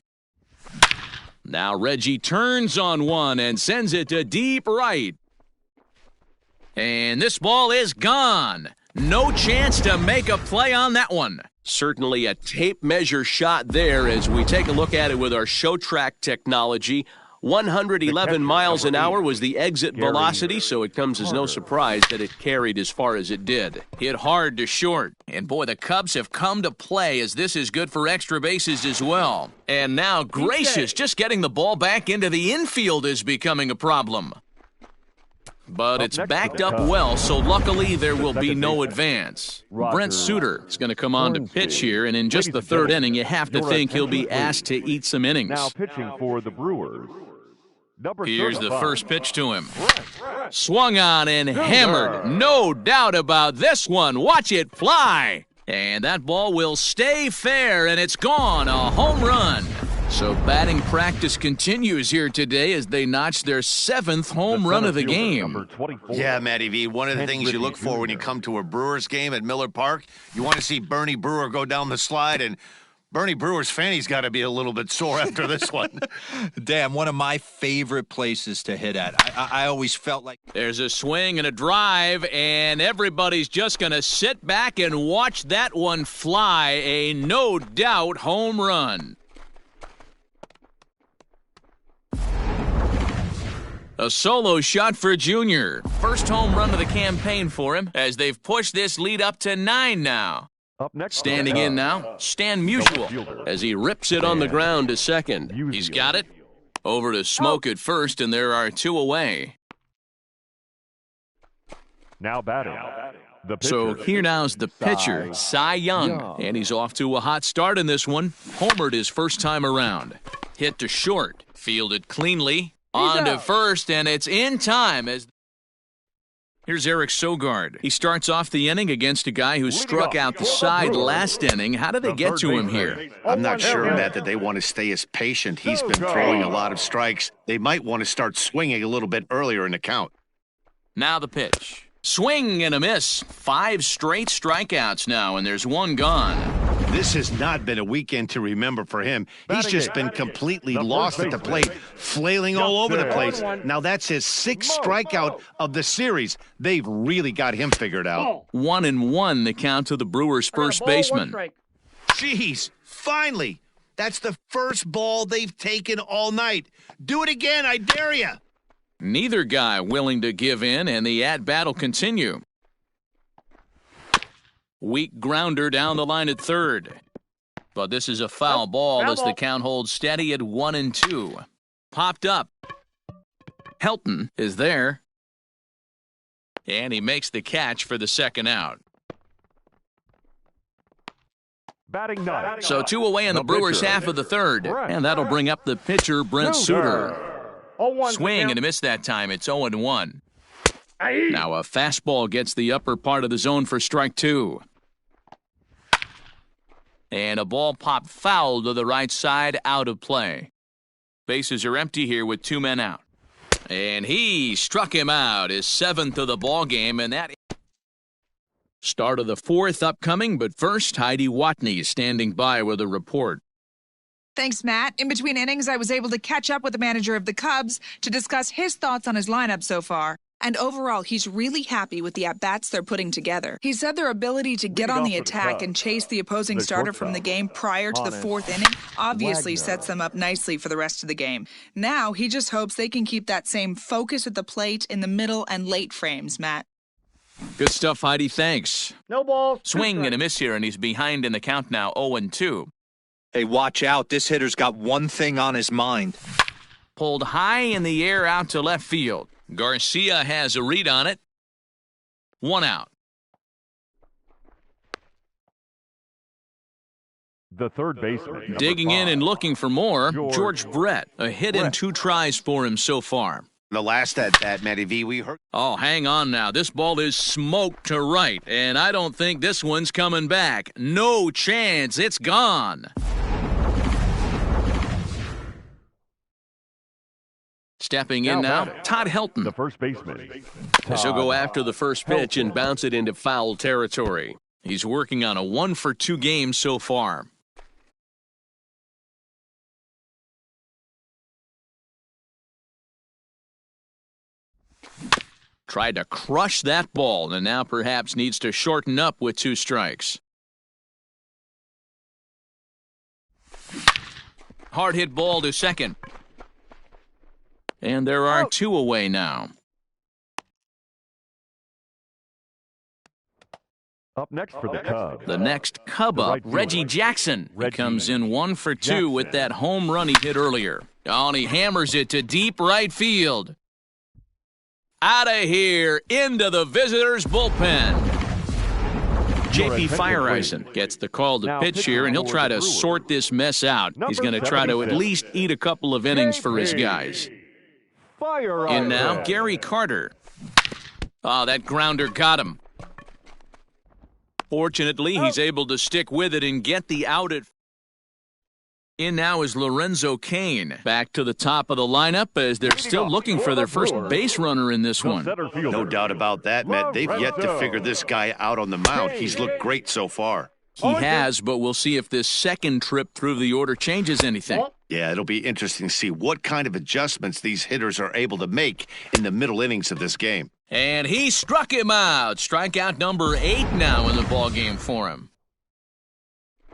Now Reggie turns on one and sends it to deep right. And this ball is gone. No chance to make a play on that one. Certainly a tape measure shot there as we take a look at it with our show track technology. 111 miles an hour was the exit velocity, so it comes as no surprise that it carried as far as it did. Hit hard to short. And boy, the Cubs have come to play as this is good for extra bases as well. And now Gracious, just getting the ball back into the infield is becoming a problem. But it's backed up well, so luckily there will be no advance. Brent Suter is going to come on to pitch here, and in just the third inning, you have to think he'll be asked to eat some innings. Now pitching for the Brewers. Here's the first pitch to him. Swung on and hammered. No doubt about this one. Watch it fly. And that ball will stay fair, and it's gone. A home run. So batting practice continues here today as they notch their 7th home run of the game. Yeah, Matty V, one of the things you look for when you come to a Brewers game at Miller Park, you want to see Bernie Brewer go down the slide, and Bernie Brewer's fanny's got to be a little bit sore after this one. Damn, one of my favorite places to hit at. I always felt like... There's a swing and a drive, and everybody's just going to sit back and watch that one fly. A no-doubt home run. A solo shot for Junior. First home run of the campaign for him as they've pushed this lead up to 9 now. Up next, standing in now, Stan Musial as he rips it on the ground to second. He's got it. Over to Smoke at first, and there are 2 away. Now batting. So here now's the pitcher, Cy Young, and he's off to a hot start in this one. Homered his first time around. Hit to short, fielded cleanly. On to first, and it's in time. Here's Eric Sogard. He starts off the inning against a guy who struck out the side last inning. How did they get to him here? I'm not sure, Matt, that they want to stay as patient. He's been throwing a lot of strikes. They might want to start swinging a little bit earlier in the count. Now the pitch. Swing and a miss. 5 straight strikeouts now, and there's 1 gone. This has not been a weekend to remember for him. He's just been completely lost at the plate, flailing all over the place. Now that's his 6th strikeout of the series. They've really got him figured out. 1-1 the count to the Brewers' first baseman. Jeez, finally. That's the first ball they've taken all night. Do it again, I dare you. Neither guy willing to give in, and the at-bat will continue. Weak grounder down the line at third. But this is a foul ball as the count holds steady at 1-2. Popped up. Helton is there. And he makes the catch for the second out. Batting ninth. So 2 away in the Brewers' half of the third. And that'll bring up the pitcher, Brent Suter. Swing and a miss that time. It's 0-1. Now a fastball gets the upper part of the zone for strike 2. And a ball popped foul to the right side, out of play. Bases are empty here with 2 men out. And he struck him out, his 7th of the ball game, and that start of the 4th upcoming. But first, Heidi Watney standing by with a report. Thanks, Matt. In between innings, I was able to catch up with the manager of the Cubs to discuss his thoughts on his lineup so far. And overall, he's really happy with the at-bats they're putting together. He said their ability to get on the attack and chase the opposing starter from the game prior to the 4th inning obviously sets them up nicely for the rest of the game. Now, he just hopes they can keep that same focus at the plate in the middle and late frames, Matt. Good stuff, Heidi. Thanks. No ball. Swing and a miss here, and he's behind in the count now, 0-2. Hey, watch out. This hitter's got one thing on his mind. Pulled high in the air out to left field. Garcia has a read on it. 1 out. The third baseman. Digging in and looking for more, George Brett. A hit and 2 tries for him so far. The last at Matty V, we heard. Oh, hang on now. This ball is smoked to right, and I don't think this one's coming back. No chance. It's gone. Stepping in now, Todd Helton. The first baseman. He'll go after the first pitch and bounce it into foul territory. He's working on a 1-for-2 game so far. Tried to crush that ball, and now perhaps needs to shorten up with 2 strikes. Hard hit ball to second. And there are 2 away now. Up next for the Cubs. The next Cub up, Reggie Jackson. He comes in 1-for-2 with that home run he hit earlier. Oh, and he hammers it to deep right field. Out of here, into the visitors' bullpen. J.P. Fireisen gets the call to pitch here, and he'll try to sort this mess out. He's going to try to at least eat a couple of innings for his guys. In now, Gary Carter. Oh, that grounder got him. Fortunately, he's able to stick with it and get the out at. In now is Lorenzo Cain. Back to the top of the lineup as they're still looking for their first base runner in this one. No doubt about that, Matt. They've yet to figure this guy out on the mound. He's looked great so far. He has, but we'll see if this second trip through the order changes anything. Yeah, it'll be interesting to see what kind of adjustments these hitters are able to make in the middle innings of this game. And he struck him out. Strikeout number 8 now in the ballgame for him.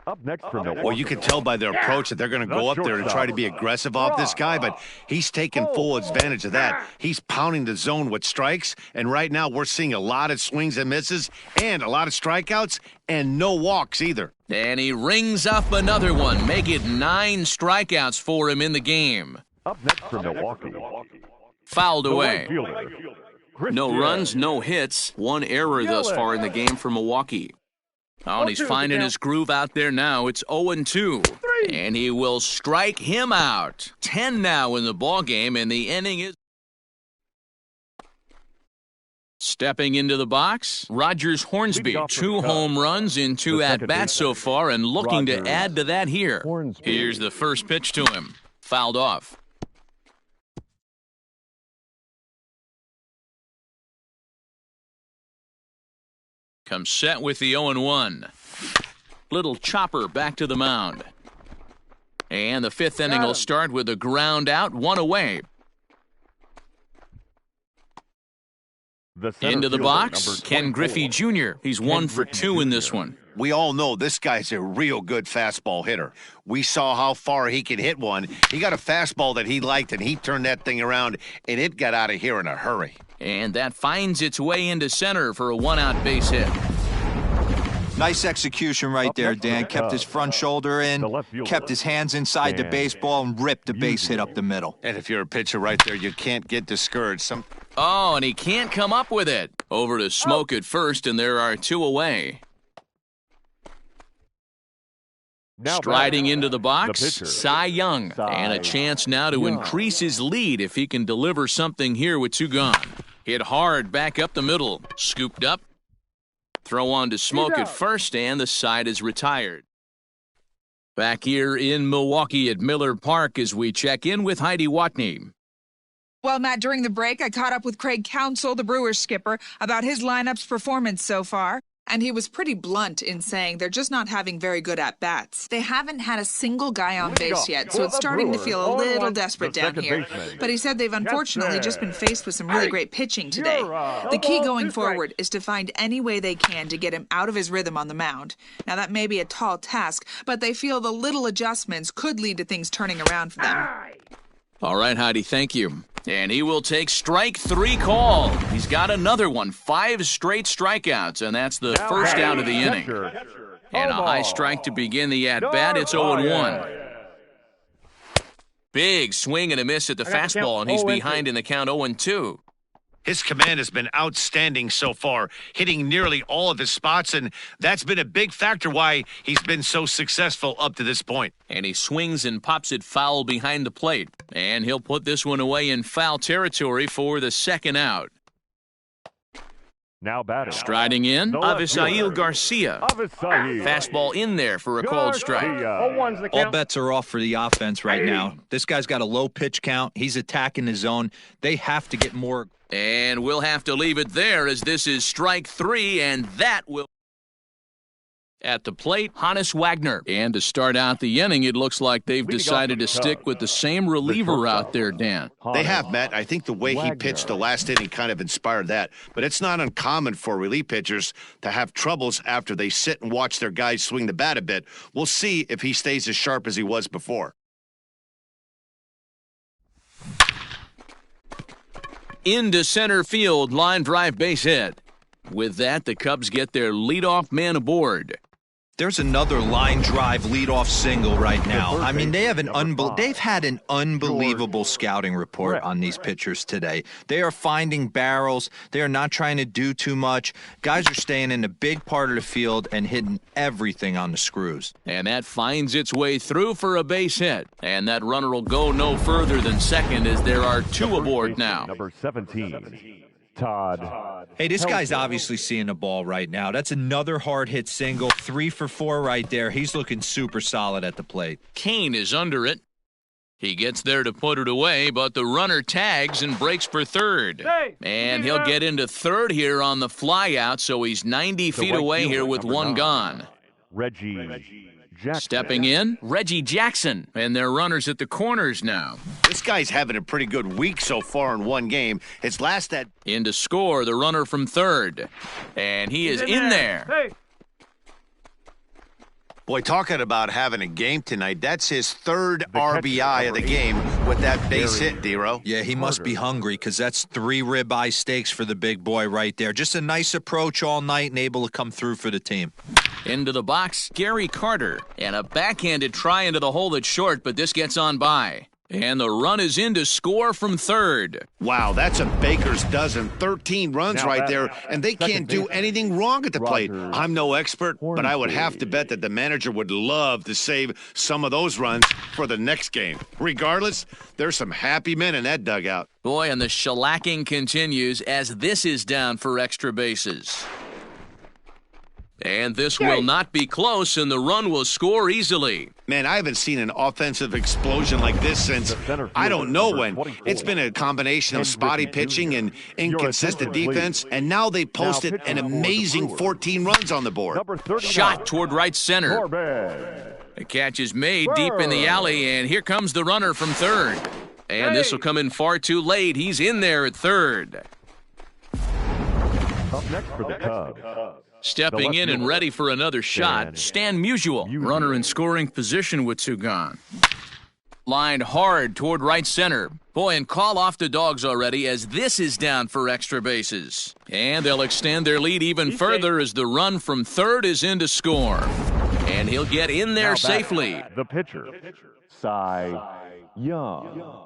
Up next from Milwaukee. Well, you can tell by their approach that they're going to go up there and try to be aggressive off this guy, but he's taking full advantage of that. He's pounding the zone with strikes, and right now we're seeing a lot of swings and misses and a lot of strikeouts and no walks either. And he rings up another one. Make it 9 strikeouts for him in the game. Up next from Milwaukee. Fouled The away. right fielder, No Christian. runs, no hits. 1 error thus far in the game for Milwaukee. Oh, and he's finding his groove out there now. It's 0-2. And he will strike him out. 10 now in the ballgame, and the inning is. Stepping into the box, Rogers Hornsby. 2 home runs in 2 at-bats so far, and looking to add to that here. Here's the first pitch to him. Fouled off. Comes set with the 0-1. Little chopper back to the mound. And the fifth inning will start with a ground out, one away. Into the box, Ken Griffey Jr. He's 1 for 2 in this one. We all know this guy's a real good fastball hitter. We saw how far he can hit one. He got a fastball that he liked, and he turned that thing around, and it got out of here in a hurry. And that finds its way into center for a one-out base hit. Nice execution right there, Dan. Kept his front shoulder in, kept his hands inside the baseball, and ripped a base hit up the middle. And if you're a pitcher right there, you can't get discouraged. Oh, and he can't come up with it. Over to Smoke at first, and there are 2 away. Striding into the box, Cy Young. And a chance now to increase his lead if he can deliver something here with 2 gone. Hit hard back up the middle. Scooped up. Throw on to Smoke at first, and the side is retired. Back here in Milwaukee at Miller Park as we check in with Heidi Watney. Well, Matt, during the break, I caught up with Craig Counsell, the Brewers skipper, about his lineup's performance so far. And he was pretty blunt in saying they're just not having very good at-bats. They haven't had a single guy on base yet, so it's starting to feel a little desperate down here. But he said they've unfortunately just been faced with some really great pitching today. The key going forward is to find any way they can to get him out of his rhythm on the mound. Now, that may be a tall task, but they feel the little adjustments could lead to things turning around for them. All right, Heidi, thank you. And he will take strike 3 call. He's got another one, 5 straight strikeouts, and that's the first out of the inning. And a high strike to begin the at-bat. It's 0-1. Big swing and a miss at the fastball, and he's behind in the count 0-2. His command has been outstanding so far, hitting nearly all of his spots, and that's been a big factor why he's been so successful up to this point. And he swings and pops it foul behind the plate. And he'll put this one away in foul territory for the second out. Now batting. Striding in, Avisail Garcia. Fastball in there for a called strike. All bets are off for the offense right now. This guy's got a low pitch count. He's attacking the zone. They have to get more. And we'll have to leave it there as this is strike 3, and that will... At the plate, Hannes Wagner. And to start out the inning, it looks like they've decided to stick with the same reliever out there, Dan. They have, Matt. I think the way he pitched the last inning kind of inspired that. But it's not uncommon for relief pitchers to have troubles after they sit and watch their guys swing the bat a bit. We'll see if he stays as sharp as he was before. Into center field, line drive base hit. With that, the Cubs get their leadoff man aboard. There's another line drive leadoff single right now. I mean, they've had an unbelievable scouting report on these pitchers today. They are finding barrels. They are not trying to do too much. Guys are staying in a big part of the field and hitting everything on the screws. And that finds its way through for a base hit. And that runner will go no further than second as there are 2 aboard now. Number 17. Todd. Hey, this guy's obviously seeing the ball right now. That's another hard-hit single, 3 for 4 right there. He's looking super solid at the plate. Kane is under it. He gets there to put it away, but the runner tags and breaks for third. And he'll get into third here on the flyout, so he's 90 feet away here with 1 gone. Reggie Jackson. Stepping in, Reggie Jackson, and their runners at the corners now. This guy's having a pretty good week so far in one game. His last at... In to score, the runner from third. And he is in there. Boy, talking about having a game tonight, that's his 3rd RBI of the game with that base hit, Dero. Yeah, he must be hungry because that's 3 ribeye steaks for the big boy right there. Just a nice approach all night and able to come through for the team. Into the box, Gary Carter. And a backhanded try into the hole that's short, but this gets on by. And the run is in to score from third. Wow, that's a baker's dozen. 13 runs right there, and they can't do anything wrong at the plate. I'm no expert, but I would have to bet that the manager would love to save some of those runs for the next game. Regardless, there's some happy men in that dugout. Boy, and the shellacking continues as this is down for extra bases. And this will not be close, and the run will score easily. Man, I haven't seen an offensive explosion like this since I don't know when. It's been a combination of spotty pitching and inconsistent defense, and now they posted an amazing 14 runs on the board. Shot toward right center. The catch is made deep in the alley, and here comes the runner from third. And this will come in far too late. He's in there at third. Up next for the Cubs. Stepping in and ready for another shot, Stan Musial, runner in scoring position with two gone. Lined hard toward right center. Boy, and call off the Dogs already as this is down for extra bases. And they'll extend their lead even further as the run from third is in to score. And he'll get in there safely. The pitcher, Cy Young.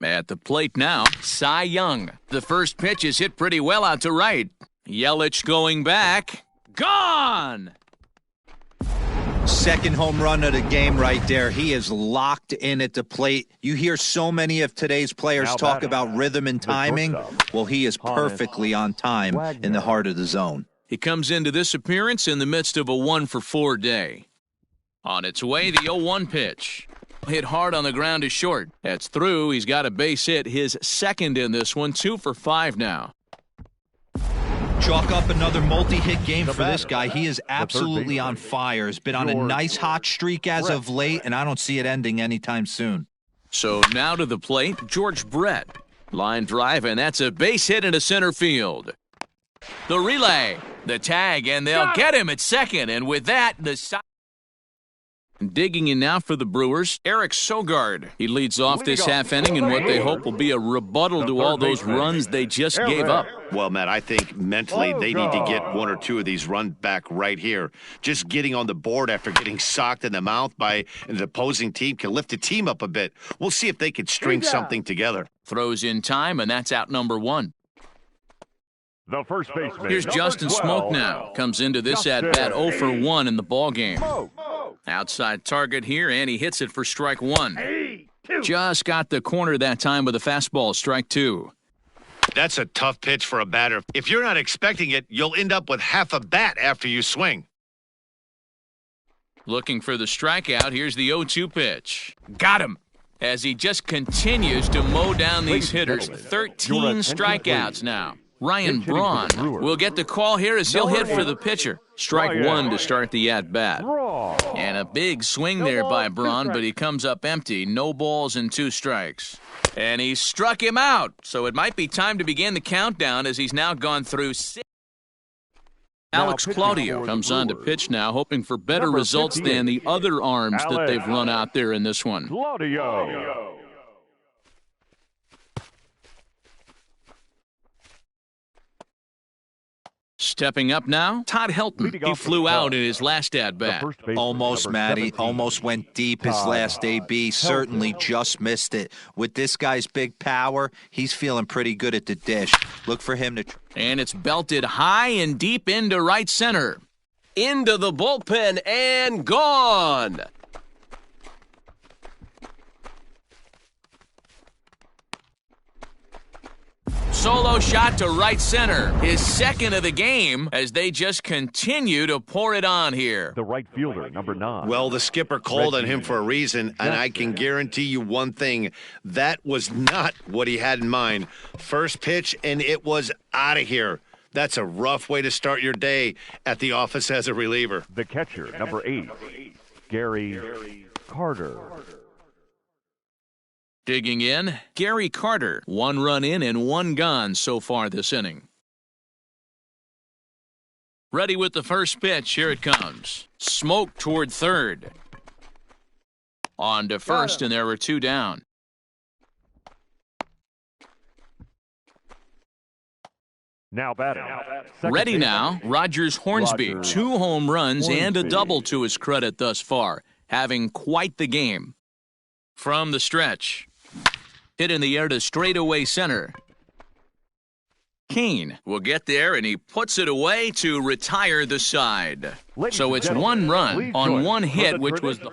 At the plate now, Cy Young. The first pitch is hit pretty well out to right. Yelich going back. Gone! Second home run of the game right there. He is locked in at the plate. You hear so many of today's players talk about rhythm and timing. Well, he is perfectly on time in the heart of the zone. He comes into this appearance in the midst of a 1-for-4 day. On its way, the 0-1 pitch. Hit hard on the ground is short. That's through. He's got a base hit, his second in this one, 2 for 5 now. Chalk up another multi-hit game for this guy. He is absolutely on fire. He's been on a nice hot streak as of late, and I don't see it ending anytime soon. So now to the plate, George Brett. Line drive, and that's a base hit into center field. The relay, the tag, and they'll get him at second. And with that, the side. Digging in now for the Brewers, Eric Sogard. He leads off this half inning in what they hope will be a rebuttal to all those runs they just gave up. Well, Matt, I think mentally they need to get one or two of these run back right here. Just getting on the board after getting socked in the mouth by an opposing team can lift the team up a bit. We'll see if they can string something together. Throws in time, and that's out number 1. The first baseman. Here's Justin 12. Smoke now. Comes into this at-bat 0 for 1 in the ballgame. Outside target here, and he hits it for strike 1. Just got the corner that time with a fastball, strike 2. That's a tough pitch for a batter. If you're not expecting it, you'll end up with half a bat after you swing. Looking for the strikeout, here's the 0-2 pitch. Got him! As he just continues to mow down these hitters. 13 strikeouts now. Ryan Braun will get the call here as he'll hit for the pitcher. Strike 1 to start the at-bat. And a big swing there by Braun, but he comes up empty. No balls and 2 strikes. And he struck him out, so it might be time to begin the countdown as he's now gone through 6. Alex Claudio comes on to pitch now, hoping for better results than the other arms that they've run out there in this one. Claudio. Stepping up now, Todd Helton. He flew out in his last at-bat. Almost, Matty. Almost went deep his last AB. Certainly just missed it. With this guy's big power, he's feeling pretty good at the dish. Look for him to... And it's belted high and deep into right center. Into the bullpen and gone. Solo shot to right center. His second of the game as they just continue to pour it on here. The right fielder, number 9. Well, the skipper called on him for a reason, and I can guarantee you one thing. That was not what he had in mind. First pitch, and it was out of here. That's a rough way to start your day at the office as a reliever. The catcher, number 8, Gary Carter. Digging in, Gary Carter. 1 run in and 1 gone so far this inning. Ready with the first pitch. Here it comes. Smoke toward third. On to first, and there were 2 down. Now batting. Ready now, Rogers Hornsby. 2 home runs and a double to his credit thus far, having quite the game. From the stretch. Hit in the air to straightaway center. Kane will get there, and he puts it away to retire the side. So it's 1 run on 1 hit, which was the...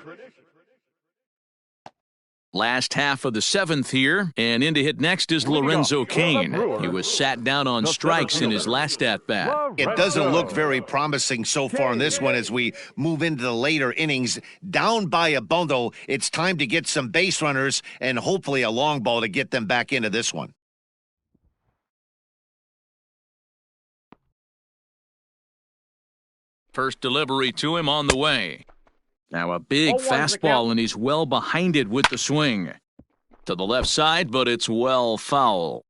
Last half of the 7th here, and in to hit next is Lorenzo Cain. He was sat down on strikes in his last at-bat. It doesn't look very promising so far in this one as we move into the later innings. Down by a bundle, it's time to get some base runners and hopefully a long ball to get them back into this one. First delivery to him on the way. Now a big fastball, and he's well behind it with the swing. To the left side, but it's well foul.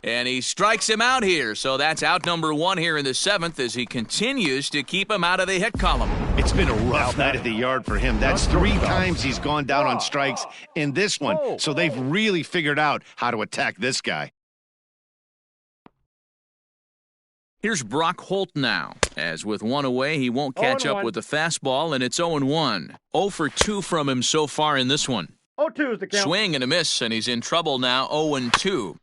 And he strikes him out here, so that's out number 1 here in the 7th as he continues to keep him out of the hit column. It's been a rough night at the yard for him. That's 3 times he's gone down on strikes in this one, so they've really figured out how to attack this guy. Here's Brock Holt now. As with 1 away, he won't catch up with the fastball, and it's 0-1. 0 for 2 from him so far in this one. 0-2 is the count. Swing and a miss, and he's in trouble now, 0-2.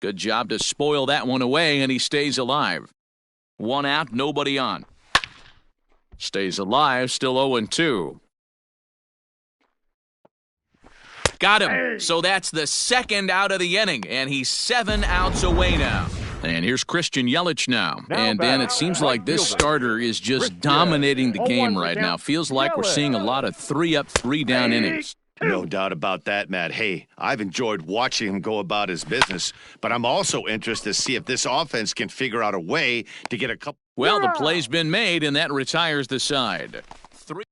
Good job to spoil that one away, and he stays alive. 1 out, nobody on. Stays alive, still 0-2. Got him. So that's the 2nd out of the inning, and he's 7 outs away now. And here's Christian Yelich now. And, Dan, it seems like this starter is just dominating the game right now. Feels like we're seeing a lot of 3-up, 3-down innings. No doubt about that, Matt. Hey, I've enjoyed watching him go about his business, but I'm also interested to see if this offense can figure out a way to get a couple. Well, the play's been made, and that retires the side. 3.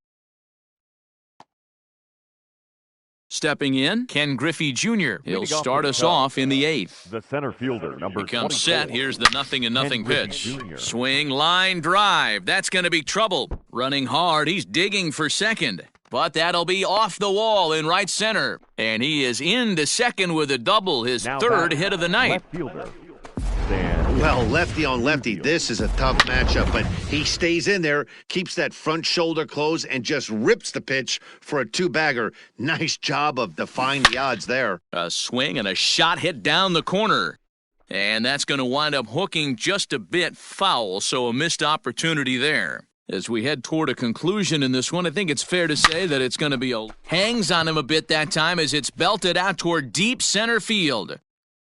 Stepping in, Ken Griffey Jr. He'll start us off in the 8th. The center fielder, number 24. He comes set. Here's the 0-0 pitch. Swing, line, drive. That's going to be trouble. Running hard. He's digging for second. But that'll be off the wall in right center. And he is into second with a double, his 3rd hit of the night. Left fielder. Well, lefty on lefty, this is a tough matchup, but he stays in there, keeps that front shoulder closed, and just rips the pitch for a 2-bagger. Nice job of defying the odds there. A swing and a shot hit down the corner. And that's going to wind up hooking just a bit foul, so a missed opportunity there. As we head toward a conclusion in this one, I think it's fair to say that it's going to be hangs on him a bit that time as it's belted out toward deep center field.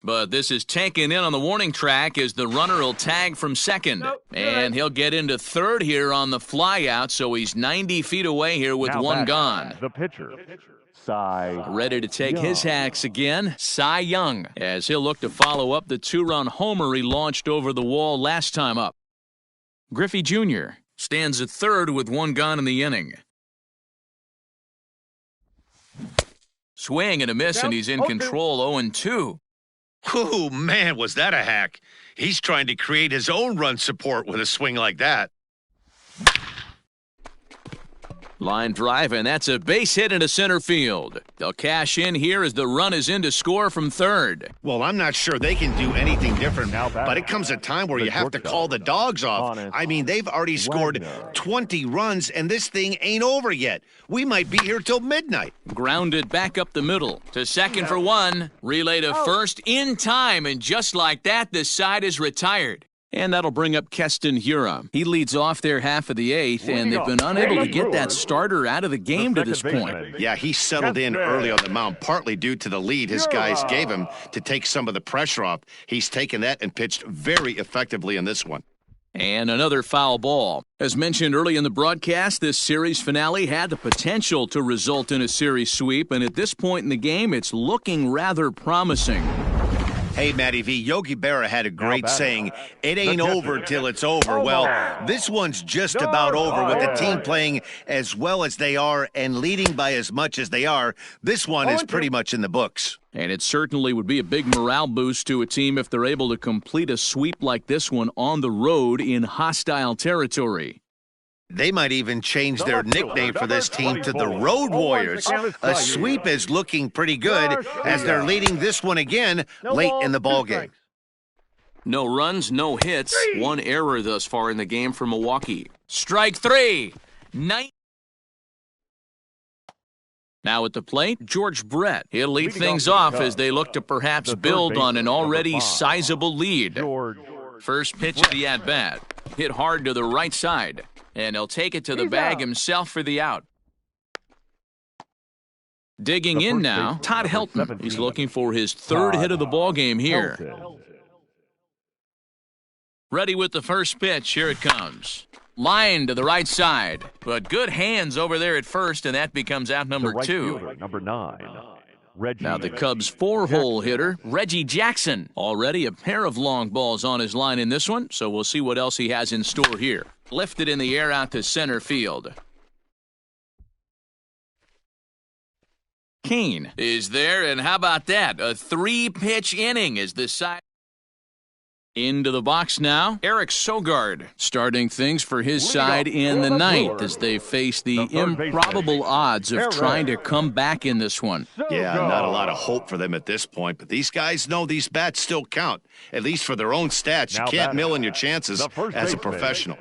But this is taken in on the warning track as the runner will tag from second. And he'll get into 3rd here on the flyout, so he's 90 feet away here with 1 gone. The pitcher, Cy Ready to take Young. his hacks again, Cy Young, as he'll look to follow up the 2-run homer he launched over the wall last time up. Griffey Jr. stands at 3rd with 1 gone in the inning. Swing and a miss, and he's in control, 0-2. Oh, man, was that a hack. He's trying to create his own run support with a swing like that. Line drive, and that's a base hit into center field. They'll cash in here as the run is in to score from 3rd. Well, I'm not sure they can do anything different now, but it comes a time where you have to call the dogs off. I mean, they've already scored 20 runs, and this thing ain't over yet. We might be here till midnight. Grounded back up the middle to second for 1. Relay to first in time, and just like that, the side is retired. And that'll bring up Keston Hiura. He leads off their half of the 8th, and they've been unable to get that starter out of the game to this point. Yeah, he settled in early on the mound, partly due to the lead his guys gave him to take some of the pressure off. He's taken that and pitched very effectively in this one. And another foul ball. As mentioned early in the broadcast, this series finale had the potential to result in a series sweep, and at this point in the game, it's looking rather promising. Hey, Matty V, Yogi Berra had a great saying, it ain't over till it's over. Well, this one's just about over with the team playing as well as they are and leading by as much as they are. This one is pretty much in the books. And it certainly would be a big morale boost to a team if they're able to complete a sweep like this one on the road in hostile territory. They might even change their nickname for this team to the Road Warriors. A sweep is looking pretty good as they're leading this one again late in the ballgame. No runs, no hits. 1 error thus far in the game for Milwaukee. Strike 3. Now at the plate, George Brett. He'll lead things off as they look to perhaps build on an already sizable lead. First pitch of the at-bat. Hit hard to the right side. And he'll take it to the bag himself for the out. Digging in now, Todd Helton. He's looking for his third hit of the ball game here. Ready with the first pitch. Here it comes. Line to the right side, but good hands over there at first, and that becomes out number 2. Number 9. Reggie Now the Cubs' 4-hole hitter, Reggie Jackson. Already a pair of long balls on his line in this one, so we'll see what else he has in store here. Lifted in the air out to center field. Kane is there, and how about that? A 3-pitch inning as the side. Into the box now, Eric Sogard starting things for his side in the ninth as they face the improbable odds of trying to come back in this one. Yeah, not a lot of hope for them at this point, but these guys know these bats still count, at least for their own stats. You can't mill in your chances as a professional.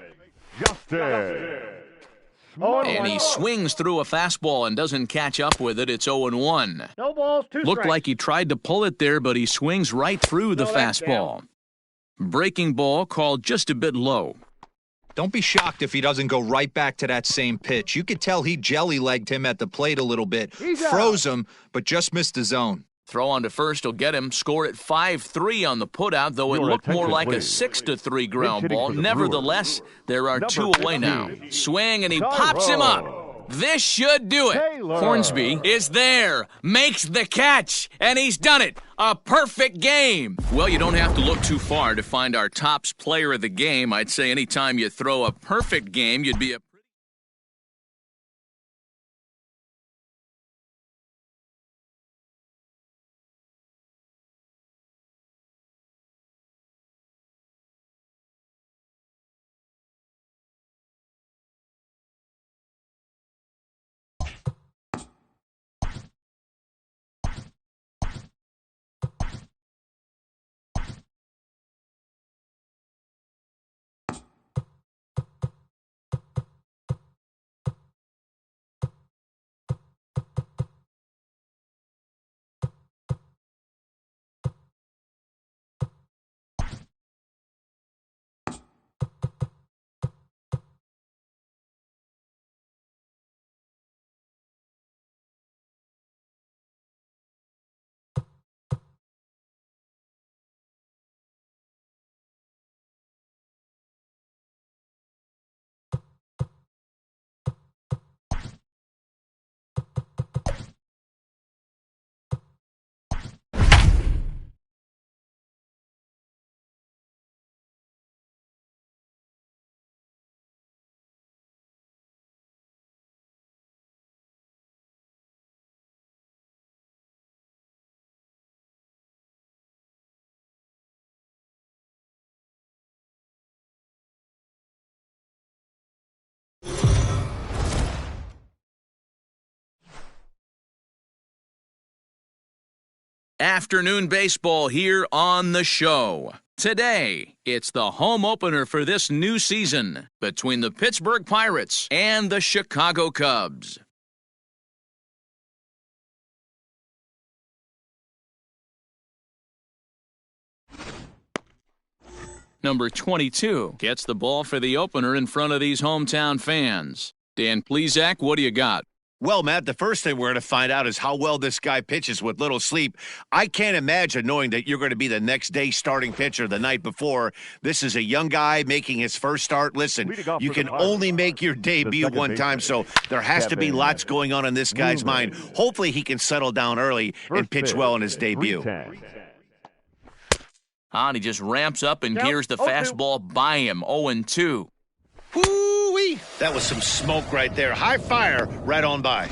And he swings through a fastball and doesn't catch up with it. It's 0-1. No balls, 2 Looked like he tried to pull it there, but he swings right through the fastball. Breaking ball called just a bit low. Don't be shocked if he doesn't go right back to that same pitch. You could tell he jelly-legged him at the plate a little bit. Froze him, but just missed the zone. Throw on to first will get him. Score at 5-3 on the putout, though it looked more like a 6-3 ground ball. Nevertheless, there are 2 away now. Swing, and he pops him up. This should do it. Hornsby is there, makes the catch, and he's done it. A perfect game. Well, you don't have to look too far to find our tops player of the game. I'd say anytime you throw a perfect game, you'd be a afternoon baseball here on the show. Today, it's the home opener for this new season between the Pittsburgh Pirates and the Chicago Cubs. Number 22 gets the ball for the opener in front of these hometown fans. Dan Plesac, what do you got? Well, Matt, the first thing we're going to find out is how well this guy pitches with little sleep. I can't imagine knowing that you're going to be the next day starting pitcher the night before. This is a young guy making his first start. Listen, you can only make your debut one time, so there has to be lots going on in this guy's mind. Hopefully he can settle down early and pitch well in his debut. And he just ramps up and gears the fastball by him, 0-2. Woo-wee! That was some smoke right there. High fire right on by.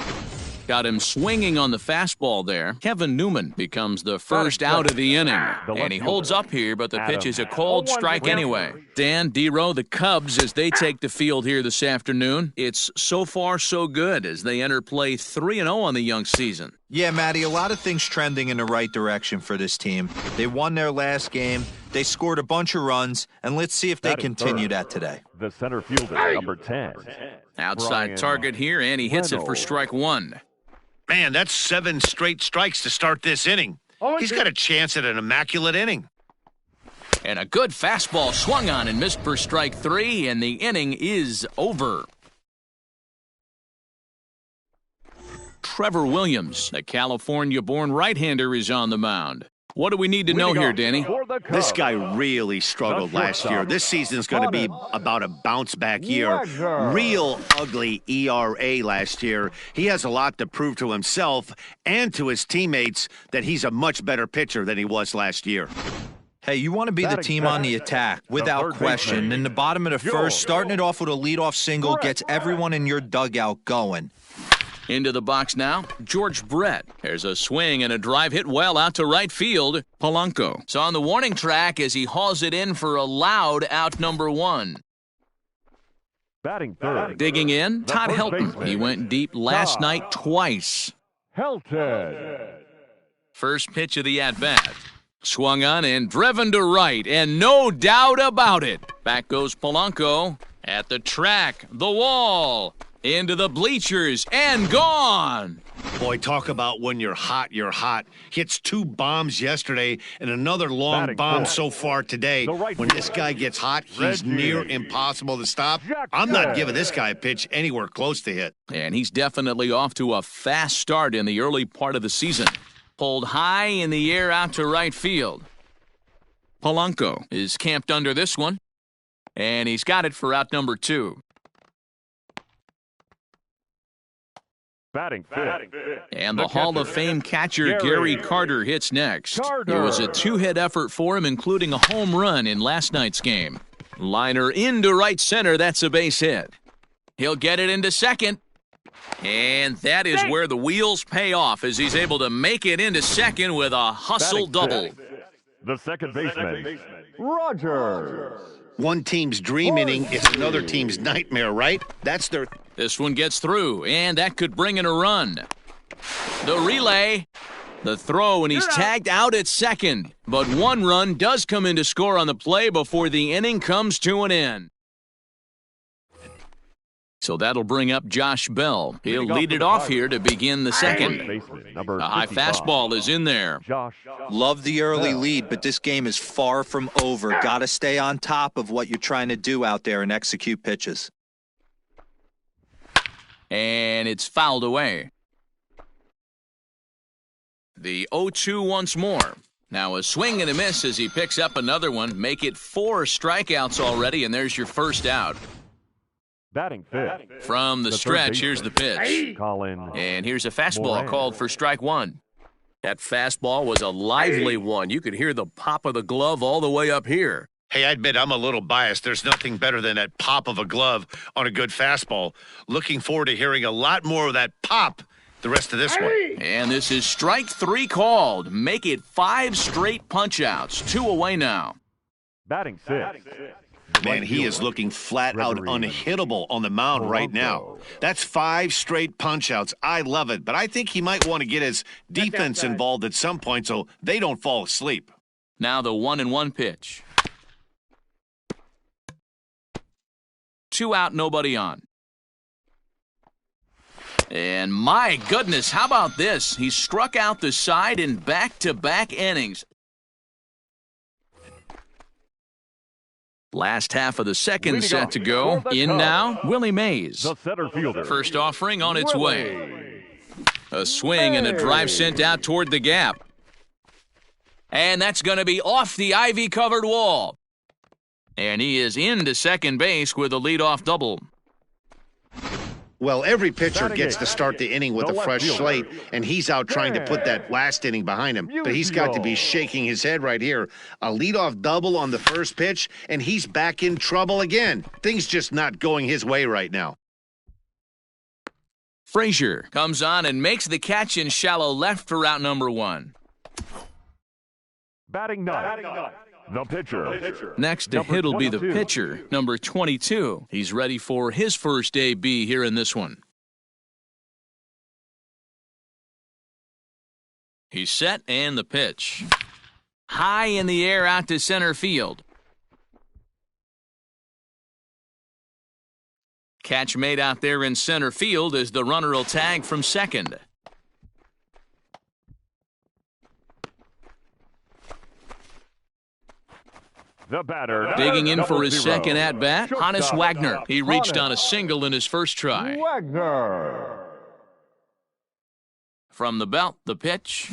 Got him swinging on the fastball there. Kevin Newman becomes the first out of the inning. And he holds up here, but the pitch is a cold strike anyway. Dan, D-Row, the Cubs, as they take the field here this afternoon, it's so far so good as they enter play 3-0 on the young season. Yeah, Matty, a lot of things trending in the right direction for this team. They won their last game, they scored a bunch of runs, and let's see if they continue that today. The center fielder, number 10. Outside target here, and he hits it for strike 1. Man, that's 7 straight strikes to start this inning. He's got a chance at an immaculate inning. And a good fastball swung on and missed for strike 3, and the inning is over. Trevor Williams, the California-born right-hander, is on the mound. What do we need to know here, Danny? This guy really struggled last year. This season's going to be about a bounce-back year. Real ugly ERA last year. He has a lot to prove to himself and to his teammates that he's a much better pitcher than he was last year. Hey, you want to be the team on the attack, without question. In the bottom of the first, starting it off with a leadoff single gets everyone in your dugout going. Into the box now, George Brett. There's a swing and a drive hit well out to right field. Polanco's on the warning track as he hauls it in for a loud out number 1. Batting third. Digging in, Todd Helton. He went deep last night twice. Helton. First pitch of the at-bat. Swung on and driven to right, and no doubt about it. Back goes Polanco at the track, the wall, into the bleachers, and gone. Boy, talk about when you're hot, you're hot. Hits 2 bombs yesterday and another long bomb so far today. When this guy gets hot, he's near impossible to stop. I'm not giving this guy a pitch anywhere close to hit. And he's definitely off to a fast start in the early part of the season. Pulled high in the air out to right field. Polanco is camped under this one, and he's got it for out number 2. Batting fifth. And the Hall of Fame catcher Gary Carter hits next. It was a 2-hit effort for him, including a home run in last night's game. Liner into right center, that's a base hit. He'll get it into second. And that is where the wheels pay off as he's able to make it into second with a hustle double. The second baseman, Rogers. One team's dream inning is another team's nightmare, right? That's their... This one gets through, and that could bring in a run. The relay, the throw, and he's tagged out at second. But 1 run does come in to score on the play before the inning comes to an end. So that'll bring up Josh Bell. He'll lead it off here to begin the second. A high fastball is in there. Love the early lead, but this game is far from over. Got to stay on top of what you're trying to do out there and execute pitches. And it's fouled away. The 0-2 once more. Now a swing and a miss as he picks up another one. Make it 4 strikeouts already, and there's your first out. Batting fifth. From the stretch, here's the pitch. And here's a fastball called for strike 1. That fastball was a lively one. You could hear the pop of the glove all the way up here. Hey, I admit I'm a little biased. There's nothing better than that pop of a glove on a good fastball. Looking forward to hearing a lot more of that pop the rest of this one. And this is strike 3 called. Make it 5 straight punch-outs. 2 away now. Batting sixth. Man, he is looking flat out unhittable on the mound right now. That's 5 straight punch-outs. I love it, but I think he might want to get his defense involved at some point so they don't fall asleep. Now the 1-1 pitch. 2 out, nobody on. And my goodness, how about this? He struck out the side in back-to-back innings. Last half of the second set to go. In now, Willie Mays. The center fielder. First offering on its way. A swing and a drive sent out toward the gap. And that's going to be off the ivy-covered wall. And he is into second base with a leadoff double. Well, every pitcher gets to start the inning with a fresh slate, and he's out trying to put that last inning behind him. But he's got to be shaking his head right here. A leadoff double on the first pitch, and he's back in trouble again. Things just not going his way right now. Frazier comes on and makes the catch in shallow left for out number 1. Batting ninth. The pitcher. Next to hit will be the pitcher, number 22. He's ready for his first AB here in this one. He's set and the pitch. High in the air out to center field. Catch made out there in center field as the runner will tag from second. The batter. Digging in for his second at-bat, Hannes Wagner. He reached on a single in his first try. Wagner. From the belt, the pitch.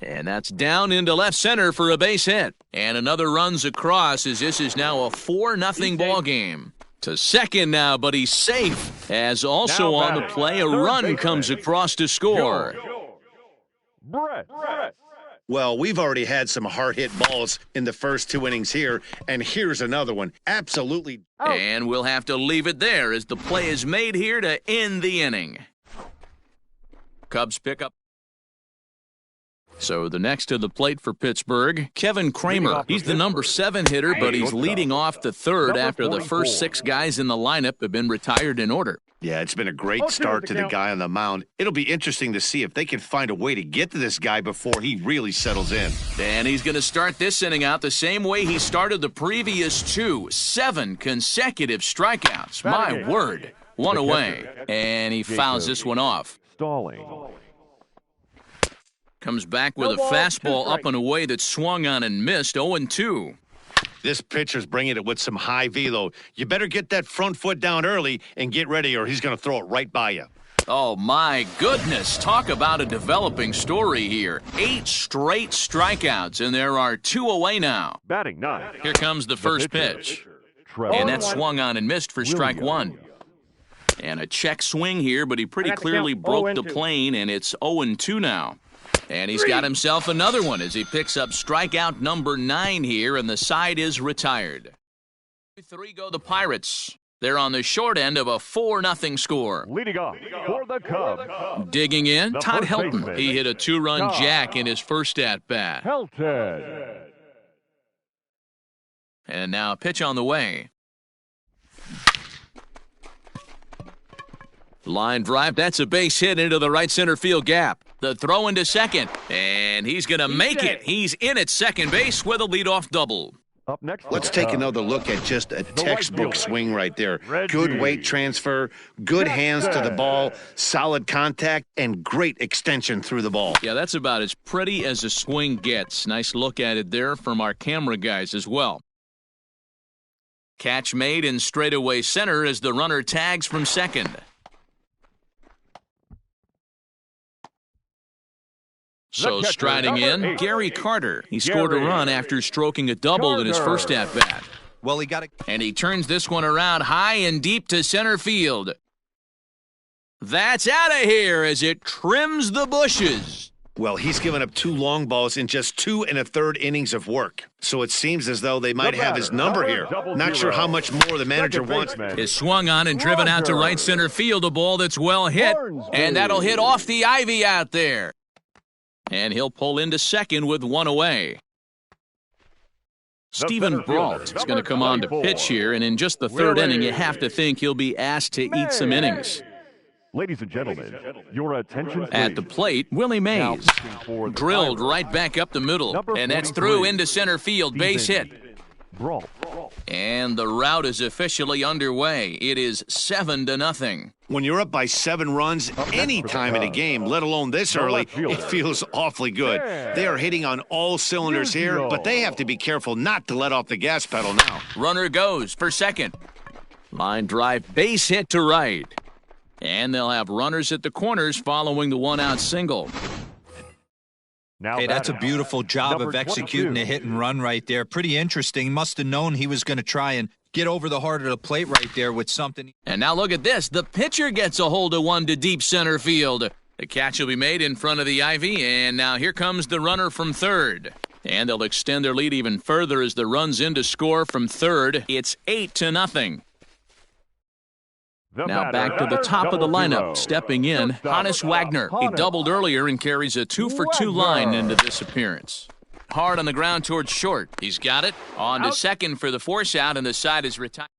And that's down into left center for a base hit. And another runs across as this is now a 4-0 ball game. To second now, but he's safe. As also on the play, a run comes across to score. Well, we've already had some hard-hit balls in the first 2 innings here, and here's another one. Absolutely. And we'll have to leave it there as the play is made here to end the inning. Cubs pick up. So the next to the plate for Pittsburgh, Kevin Kramer. He's the number 7 hitter, but he's leading off the third after the first 6 guys in the lineup have been retired in order. Yeah, it's been a great start to the guy on the mound. It'll be interesting to see if they can find a way to get to this guy before he really settles in. And he's going to start this inning out the same way he started the previous 2. 7 consecutive strikeouts. My word. 1 away. And he fouls this one off. Stalling. Comes back with a fastball up and away that swung on and missed. 0-2. This pitcher's bringing it with some high velo. You better get that front foot down early and get ready or he's going to throw it right by you. Oh, my goodness. Talk about a developing story here. 8 straight strikeouts, and there are 2 away now. Batting 9. Here comes the first pitch. And that swung on and missed for strike 1. And a check swing here, but he pretty clearly broke the plane, and it's 0-2 now. And he's got himself another one as he picks up strikeout number 9 here, and the side is retired. 3 go the Pirates. They're on the short end of a 4-0 score. Leading off for the Cubs. Digging in, Todd Helton. He hit a 2-run jack in his first at-bat. Helton. And now a pitch on the way. Line drive, that's a base hit into the right center field gap. The throw into second, and he's going to make it. He's in at second base with a leadoff double. Up next, let's take another look at just a textbook swing right there. Good weight transfer, good hands to the ball, solid contact, and great extension through the ball. Yeah, that's about as pretty as a swing gets. Nice look at it there from our camera guys as well. Catch made in straightaway center as the runner tags from second. So striding in, Gary Carter. He scored a run after stroking a double in his first at-bat. Well, he got it. And he turns this one around high and deep to center field. That's out of here as it trims the bushes. Well, he's given up 2 long balls in just 2 1/3 innings of work. So it seems as though they might have his number here. Not sure how much more the manager wants. Is swung on and driven out to right center field, a ball that's well hit. And that'll hit off the ivy out there. And he'll pull into second with 1 away. Stephen Brault is going to come on to pitch here, and in just the 3rd inning, you have to think he'll be asked to eat some innings. Ladies and gentlemen, your attention please. At the plate, Willie Mays. Drilled right back up the middle, and that's through into center field, base hit. And the route is officially underway. It is 7-0. When you're up by 7 runs any time in a game, let alone this early, it feels awfully good. They are hitting on all cylinders here, but they have to be careful not to let off the gas pedal now. Runner goes for second. Line drive, base hit to right. And they'll have runners at the corners following the 1-out single. Hey, that's a beautiful job of executing a hit and run right there. Pretty interesting. Must have known he was going to try and get over the heart of the plate right there with something. And now look at this. The pitcher gets a hold of one to deep center field. The catch will be made in front of the ivy, and now here comes the runner from third. And they'll extend their lead even further as the runs in to score from third. It's 8-0. Now back to the top of the lineup. Stepping in, Hannes Wagner. He doubled earlier and carries a 2-for-2 line into this appearance. Hard on the ground towards short. He's got it. On to second for the force out, and the side is retired.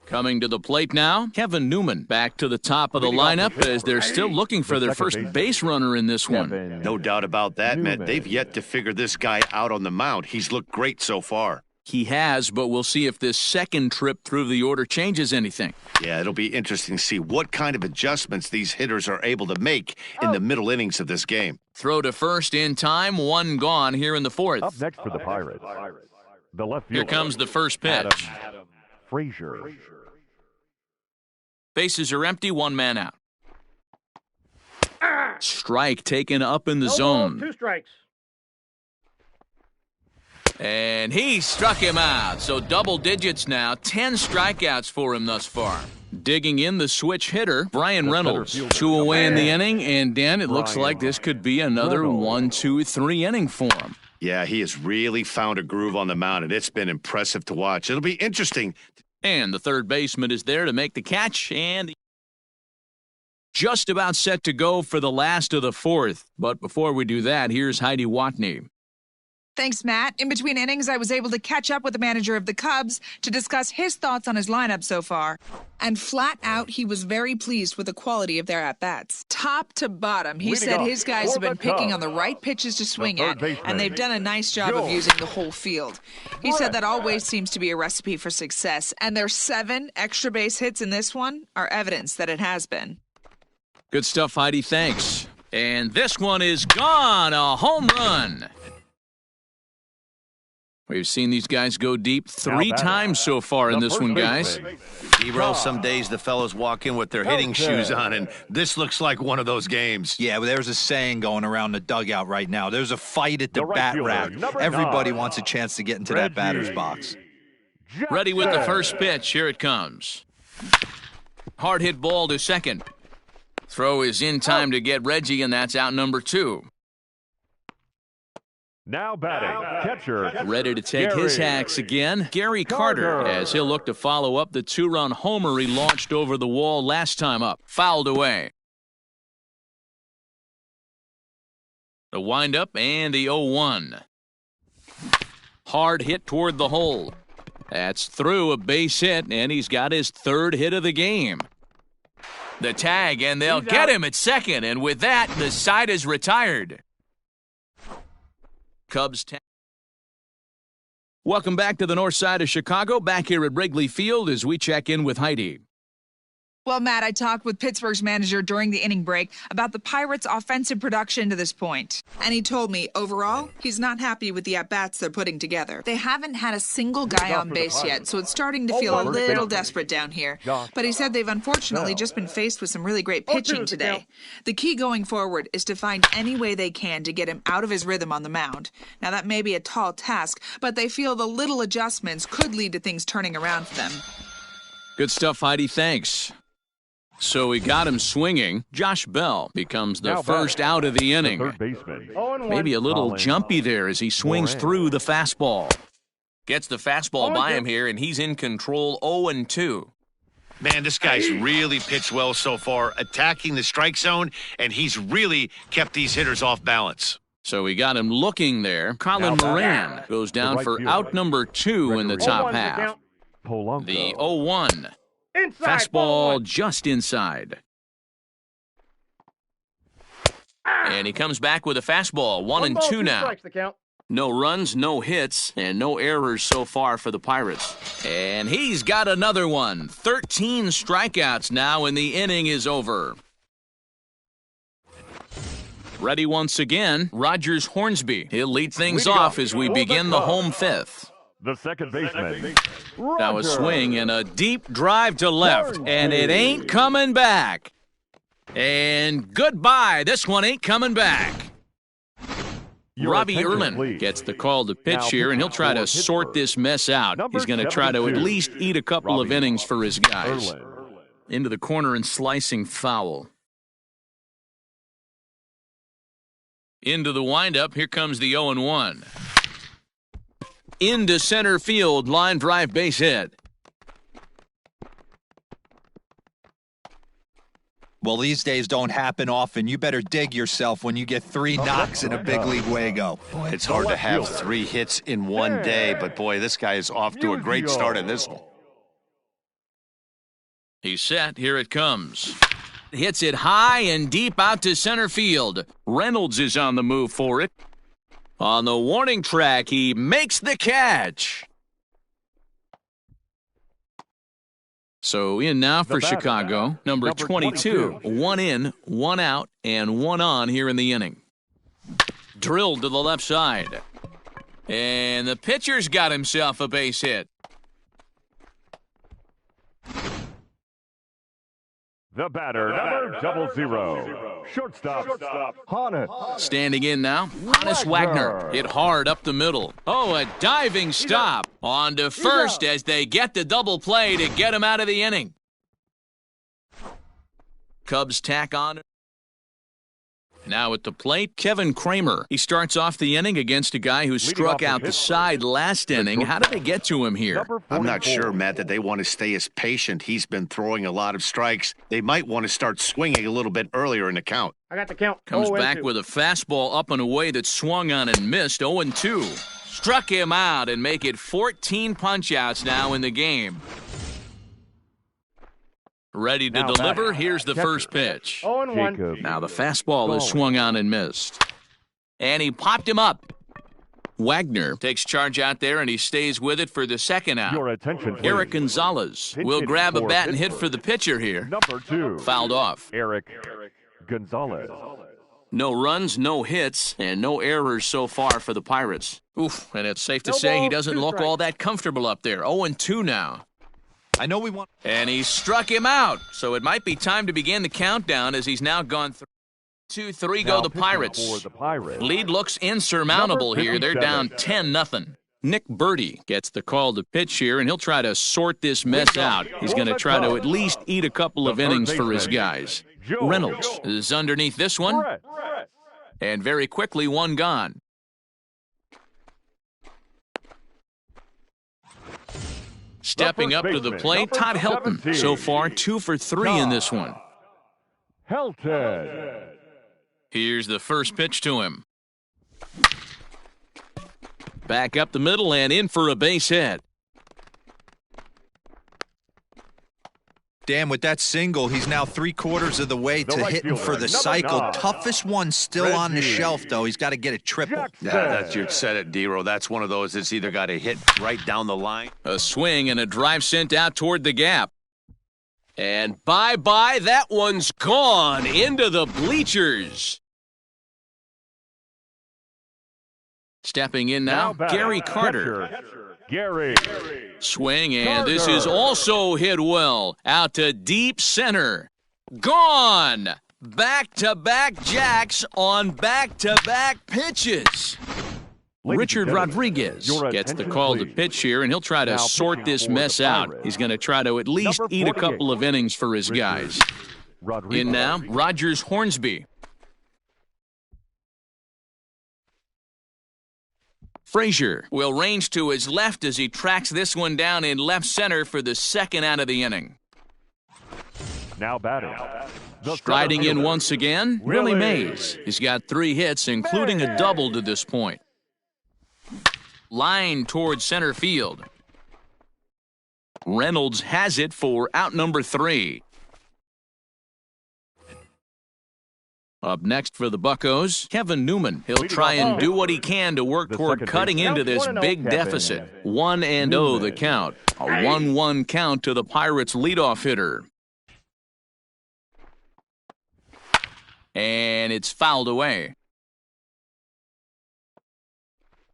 Coming to the plate now, Kevin Newman. Back to the top of the lineup as they're still looking for their first base runner in this one. No doubt about that, Matt. They've yet to figure this guy out on the mound. He's looked great so far. He has, but we'll see if this second trip through the order changes anything. Yeah, it'll be interesting to see what kind of adjustments these hitters are able to make in the middle innings of this game. Throw to first in time, 1 gone here in the 4th. Up next for the Pirates, the left fielder. Here comes the first pitch. Adam Frazier. Bases are empty, 1 man out. Strike taken up in the zone. 2 strikes. And he struck him out. So double digits now. 10 strikeouts for him thus far. Digging in the switch hitter, Brian Reynolds. 2 away in the inning. And, Dan, it looks like this could be another 1, 2, 3 inning for him. Yeah, he has really found a groove on the mound, and it's been impressive to watch. It'll be interesting. And the third baseman is there to make the catch. And just about set to go for the last of the fourth. But before we do that, here's Heidi Watney. Thanks, Matt. In between innings, I was able to catch up with the manager of the Cubs to discuss his thoughts on his lineup so far. And flat out, he was very pleased with the quality of their at-bats. Top to bottom, he said his guys have been picking on the right pitches to swing at, and they've done a nice job of using the whole field. He said that always seems to be a recipe for success, and their 7 extra base hits in this one are evidence that it has been. Good stuff, Heidi. Thanks. And this one is gone. A home run. We've seen these guys go deep 3 times so far in this one, guys. Hero, some days the fellows walk in with their hitting shoes on, and this looks like one of those games. Yeah, well, there's a saying going around the dugout right now. There's a fight at the bat rack. Everybody wants a chance to get into that batter's box. Ready with the first pitch. Here it comes. Hard hit ball to second. Throw is in time to get Reggie, and that's out number 2. Now batting, catcher. Ready to take his hacks again, Gary Carter, as he'll look to follow up the 2-run homer he launched over the wall last time up. Fouled away. The windup and the 0-1. Hard hit toward the hole. That's through, a base hit, and he's got his 3rd hit of the game. The tag, and they'll get him at second, and with that, the side is retired. Cubs. Welcome back to the north side of Chicago, back here at Wrigley Field as we check in with Heidi. Well, Matt, I talked with Pittsburgh's manager during the inning break about the Pirates' offensive production to this point. And he told me, overall, he's not happy with the at-bats they're putting together. They haven't had a single guy on base yet, so it's starting to feel a little desperate down here. But he said they've unfortunately just been faced with some really great pitching today. The key going forward is to find any way they can to get him out of his rhythm on the mound. Now, that may be a tall task, but they feel the little adjustments could lead to things turning around for them. Good stuff, Heidi. Thanks. So we got him swinging. Josh Bell becomes the first out of the inning. Maybe a little jumpy there as he swings through the fastball. Gets the fastball by him here, and he's in control 0-2. Man, this guy's really pitched well so far, attacking the strike zone, and he's really kept these hitters off balance. So we got him looking there. Colin Moran goes down for out number 2 in the top half. The 0-1. Fastball just inside. And he comes back with a fastball. 1-2 now. No runs, no hits, and no errors so far for the Pirates. And he's got another one. 13 strikeouts now, and the inning is over. Ready once again, Rogers Hornsby. He'll lead things off as we begin the home 5th. The second baseman. Now a swing and a deep drive to left, and it ain't coming back. And goodbye. This one ain't coming back. Robbie Erlin gets the call to pitch here, and he'll try to sort this mess out. He's going to try to at least eat a couple of innings for his guys. Into the corner and slicing foul. Into the windup. Here comes the 0-1. Into center field, line drive base hit. Well, these days don't happen often. You better dig yourself when you get 3 knocks in a big league Wago. Boy, it's hard to have 3 hits in one day, but boy, this guy is off to a great start in this one. He's set. Here it comes. Hits it high and deep out to center field. Reynolds is on the move for it. On the warning track, he makes the catch. So in now for Chicago, number 22. 1 in, 1 out, and 1 on here in the inning. Drilled to the left side. And the pitcher's got himself a base hit. The batter, number 00. Shortstop, Hannes. Standing in now, Hannes Wagner. Hit hard up the middle. Oh, a diving stop. On to first as they get the double play to get him out of the inning. Cubs tack on. Now at the plate, Kevin Kramer. He starts off the inning against a guy who struck out the side last inning. How did they get to him here? I'm not sure, Matt, that they want to stay as patient. He's been throwing a lot of strikes. They might want to start swinging a little bit earlier in the count. I got the count. Comes back with a fastball up and away that swung on and missed. 0-2. Struck him out and make it 14 punch-outs now in the game. Ready to deliver. Here's the first pitch. 0-1. Now the fastball is swung on and missed. And he popped him up. Wagner takes charge out there, and he stays with it for the second out. Your attention, please. Eric Gonzalez will grab a bat and hit for the pitcher here. Number 2. Fouled off. Eric Gonzalez. No runs, no hits, and no errors so far for the Pirates. Oof, and it's safe to say he doesn't look all that comfortable up there. 0-2 now. I know we want... And he struck him out, so it might be time to begin the countdown as he's now gone 2, 3 go the Pirates. Lead looks insurmountable here. They're down 10-0. Nick Birdie gets the call to pitch here, and he'll try to sort this mess out. He's going to try to at least eat a couple of innings for his guys. Reynolds is underneath this one, and very quickly one gone. Stepping up to the plate, Todd Helton. So far, 2 for 3 in this one. Helton. Here's the first pitch to him. Back up the middle and in for a base hit. Dan, with that single, he's now 3/4 of the way to hitting for the cycle. Toughest one still on the shelf, though. He's got to get a triple. Yeah, you said it, D-Row. That's one of those that's either got to hit right down the line. A swing and a drive sent out toward the gap. And bye-bye, that one's gone into the bleachers. Stepping in now, Gary Carter. Gary. Swing, and this is also hit well. Out to deep center. Gone! Back-to-back jacks on back-to-back pitches. Richard Rodriguez gets the call to pitch here, and he'll try to sort this mess out. He's going to try to at least eat a couple of innings for his guys. In now, Rogers Hornsby. Frazier will range to his left as he tracks this one down in left center for the second out of the inning. Now batting. Striding in once again, Willie Mays. He's got 3 hits, including a double to this point. Line towards center field. Reynolds has it for out number 3. Up next for the Buccos, Kevin Newman. He'll try and do what he can to work toward cutting into this big deficit. 1-0 the count. A 1-1 count to the Pirates' leadoff hitter. And it's fouled away.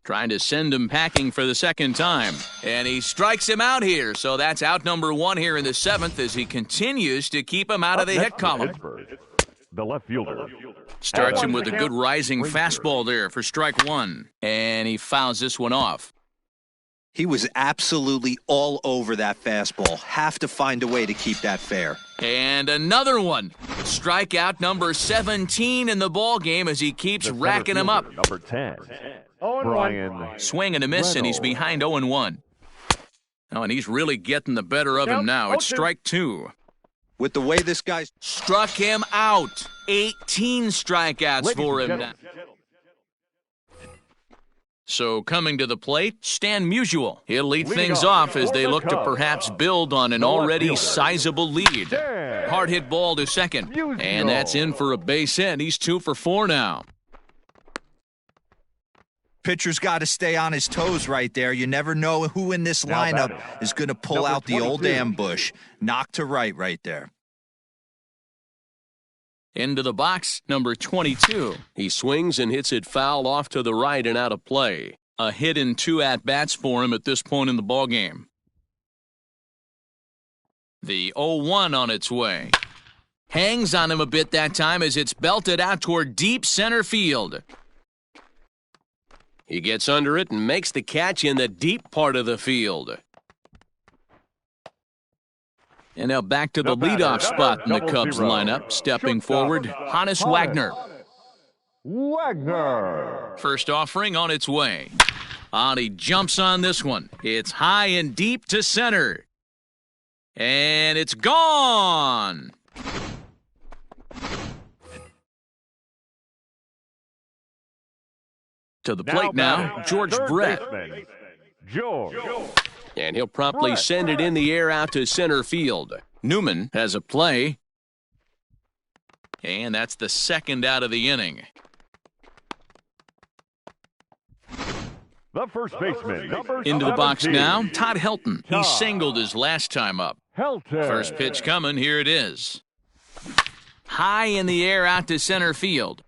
Trying to send him packing for the second time. And he strikes him out here. So that's out number 1 here in the 7th as he continues to keep him out of the hit column. The left fielder. Starts him with a good rising fastball there for strike 1. And he fouls this one off. He was absolutely all over that fastball. Have to find a way to keep that fair. And another one. Strikeout number 17 in the ball game as he keeps racking him up. Number 10. Brian. Swing and a miss, and he's behind 0-1. Oh, and he's really getting the better of him now. It's strike 2. With the way this guy's struck him out. 18 strikeouts for him now. So coming to the plate, Stan Musial. He'll lead things off as they look to perhaps build on an already sizable lead. Hard hit ball to second. And that's in for a base hit. He's 2 for 4 now. Pitcher's got to stay on his toes right there. You never know who in this lineup is going to pull out the old ambush. Knock to right there. Into the box, number 22. He swings and hits it foul off to the right and out of play. A hit and 2 at-bats for him at this point in the ballgame. The 0-1 on its way. Hangs on him a bit that time as it's belted out toward deep center field. He gets under it and makes the catch in the deep part of the field. And now back to the leadoff spot in the Cubs lineup. Stepping forward, Hannes Wagner. First offering on its way. He jumps on this one. It's high and deep to center. And it's gone. To the plate now, George Brett. And he'll promptly send it in the air out to center field. Newman has a play. And that's the second out of the inning. The first baseman, Into the box now, Todd Helton. He singled his last time up. First pitch coming, here it is. High in the air out to center field.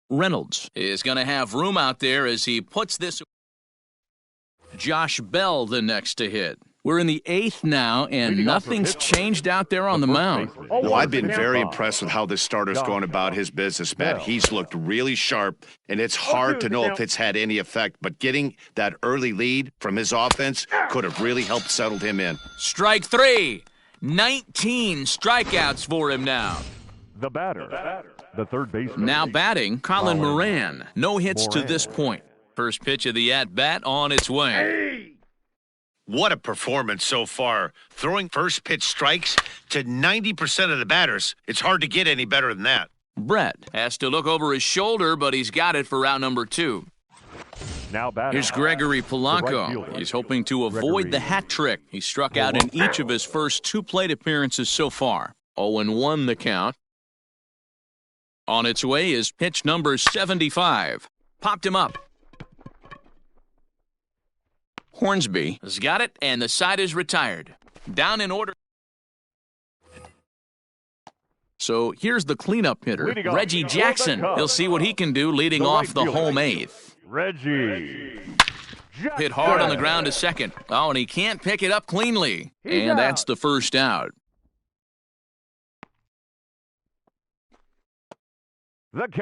Reynolds is going to have room out there as he puts this. Josh Bell the next to hit. We're in the 8th now, and nothing's changed out there on the mound. Well, I've been very impressed with how this starter's going about his business, Matt. He's looked really sharp, and it's hard to know if it's had any effect, but getting that early lead from his offense could have really helped settle him in. Strike 3. 19 strikeouts for him now. The batter, the third baseman. Now batting, Colin Moran. No hits to this point. First pitch of the at-bat on its way. What a performance so far. Throwing first pitch strikes to 90% of the batters. It's hard to get any better than that. Brett has to look over his shoulder, but he's got it for out number 2. Now batting. Here's Gregory Polanco. He's hoping to avoid the hat trick. He struck out in each of his first 2 plate appearances so far. 0-1 the count. On its way is pitch number 75. Popped him up. Hornsby has got it, and the side is retired. Down in order. So here's the cleanup hitter, Reggie Jackson. He'll see what he can do leading off the home 8th. Reggie. Hit hard on the ground to second. Oh, and he can't pick it up cleanly. And that's the first out.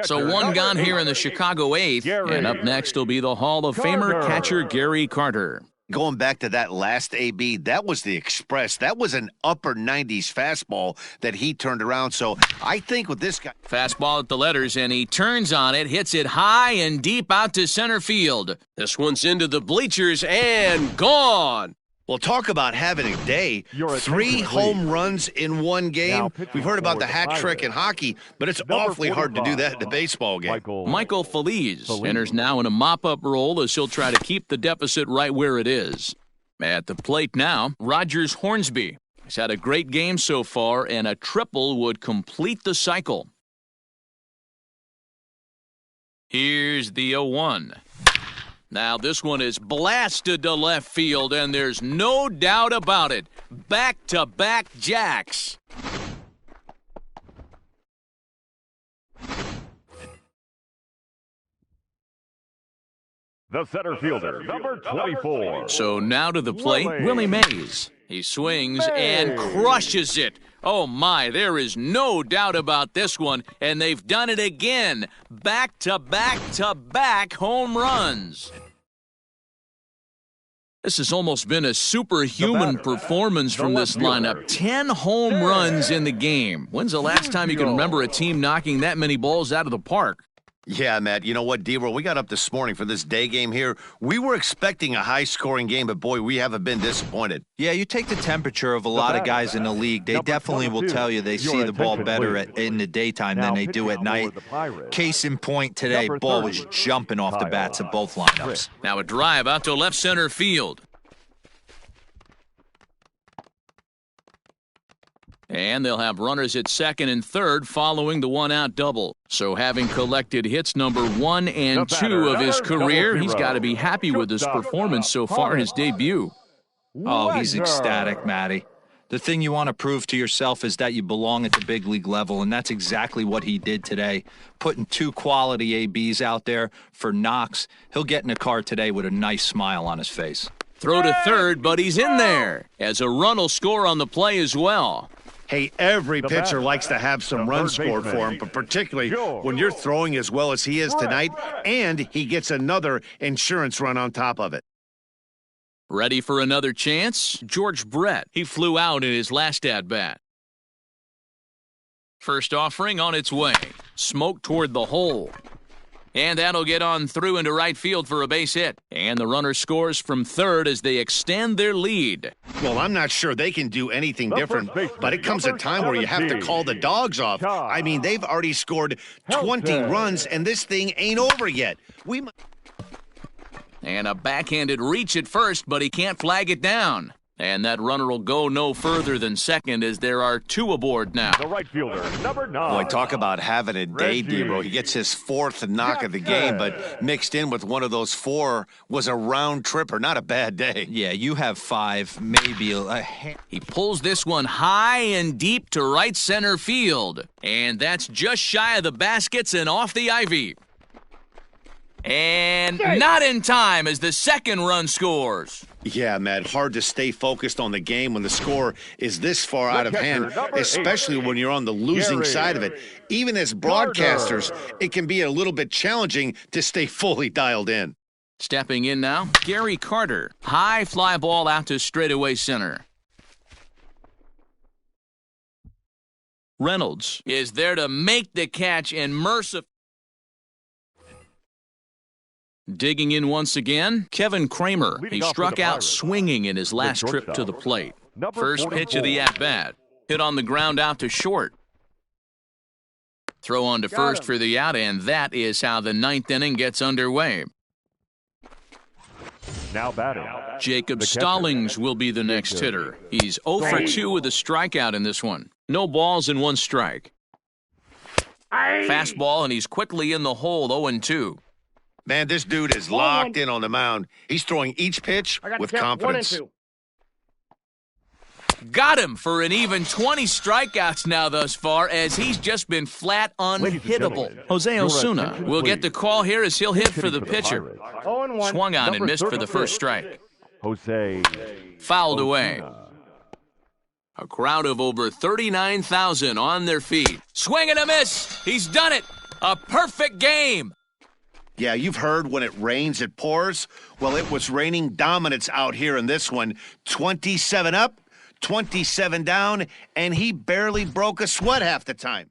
So one gone here in the Chicago 8th, and up next will be the Hall of Famer catcher Gary Carter. Going back to that last AB, that was the express. That was an upper 90s fastball that he turned around. So I think with this guy. Fastball at the letters, and he turns on it, hits it high and deep out to center field. This one's into the bleachers and gone. Well, talk about having a day. 3 home runs in one game. We've heard about the hat trick in hockey, but it's awfully hard to do that in a baseball game. Michael Feliz enters now in a mop-up role as he'll try to keep the deficit right where it is. At the plate now, Rogers Hornsby. He's had a great game so far, and a triple would complete the cycle. Here's the 0-1. Now this one is blasted to left field, and there's no doubt about it. Back-to-back jacks. The center fielder, number 24. So now to the plate, Willie Mays. He swings and crushes it. Oh my, there is no doubt about this one, and they've done it again. Back-to-back-to-back home runs. This has almost been a superhuman performance from this lineup. 10 home runs in the game. When's the last time you can remember a team knocking that many balls out of the park? Yeah, Matt. You know what, D-Roll? We got up this morning for this day game here. We were expecting a high-scoring game, but, boy, we haven't been disappointed. Yeah, you take the temperature of a lot of guys in the league. They definitely will tell you they see the ball better in the daytime than they do at night. Case in point today, ball was jumping off the bats of both lineups. Now a drive out to left center field. And they'll have runners at second and third following the one-out double. So having collected hits number 1 and 2 of his career, he's got to be happy with his performance so far, his debut. Oh, he's ecstatic, Matty. The thing you want to prove to yourself is that you belong at the big league level, and that's exactly what he did today. Putting 2 quality ABs out there for Knox. He'll get in the car today with a nice smile on his face. Throw to third, but he's in there, as a run will score on the play as well. Hey, every pitcher likes to have some runs scored for him, but particularly when you're throwing as well as he is tonight, and he gets another insurance run on top of it. Ready for another chance? George Brett. He flew out in his last at-bat. First offering on its way. Smoke toward the hole. And that'll get on through into right field for a base hit. And the runner scores from third as they extend their lead. Well, I'm not sure they can do anything different, but it comes a time where you have to call the dogs off. I mean, they've already scored 20 runs, and this thing ain't over yet. And a backhanded reach at first, but he can't flag it down. And that runner will go no further than second as there are two aboard now. The right fielder, number 9. Boy, talk about having a day, Debo. He gets his 4th knock of the game, but mixed in with one of those 4 was a round tripper. Not a bad day. Yeah, you have 5, maybe He pulls this one high and deep to right center field. And that's just shy of the baskets and off the ivy. And not in time as the second run scores. Yeah, Matt, hard to stay focused on the game when the score is this far out of hand, especially when you're on the losing side of it. Even as broadcasters, it can be a little bit challenging to stay fully dialed in. Stepping in now, Gary Carter. High fly ball out to straightaway center. Reynolds is there to make the catch and mercifully. Digging in once again, Kevin Kramer. He struck out swinging in his last trip to the plate. First pitch of the at-bat. Hit on the ground out to short. Throw on to first for the out, and that is how the 9th inning gets underway. Now batting. Jacob Stallings will be the next hitter. He's 0 for 2 with a strikeout in this one. No balls and 1 strike. Fastball, and he's quickly in the hole, 0-2. Man, this dude is locked in on the mound. He's throwing each pitch with confidence. Got him for an even 20 strikeouts now thus far, as he's just been flat unhittable. Jose Osuna will get the call here as he'll hit for the pitcher. Swung on and missed for the first strike. Jose. Fouled away. A crowd of over 39,000 on their feet. Swing and a miss. He's done it. A perfect game. Yeah, you've heard when it rains, it pours. Well, it was raining dominance out here in this one. 27 up, 27 down, and he barely broke a sweat half the time.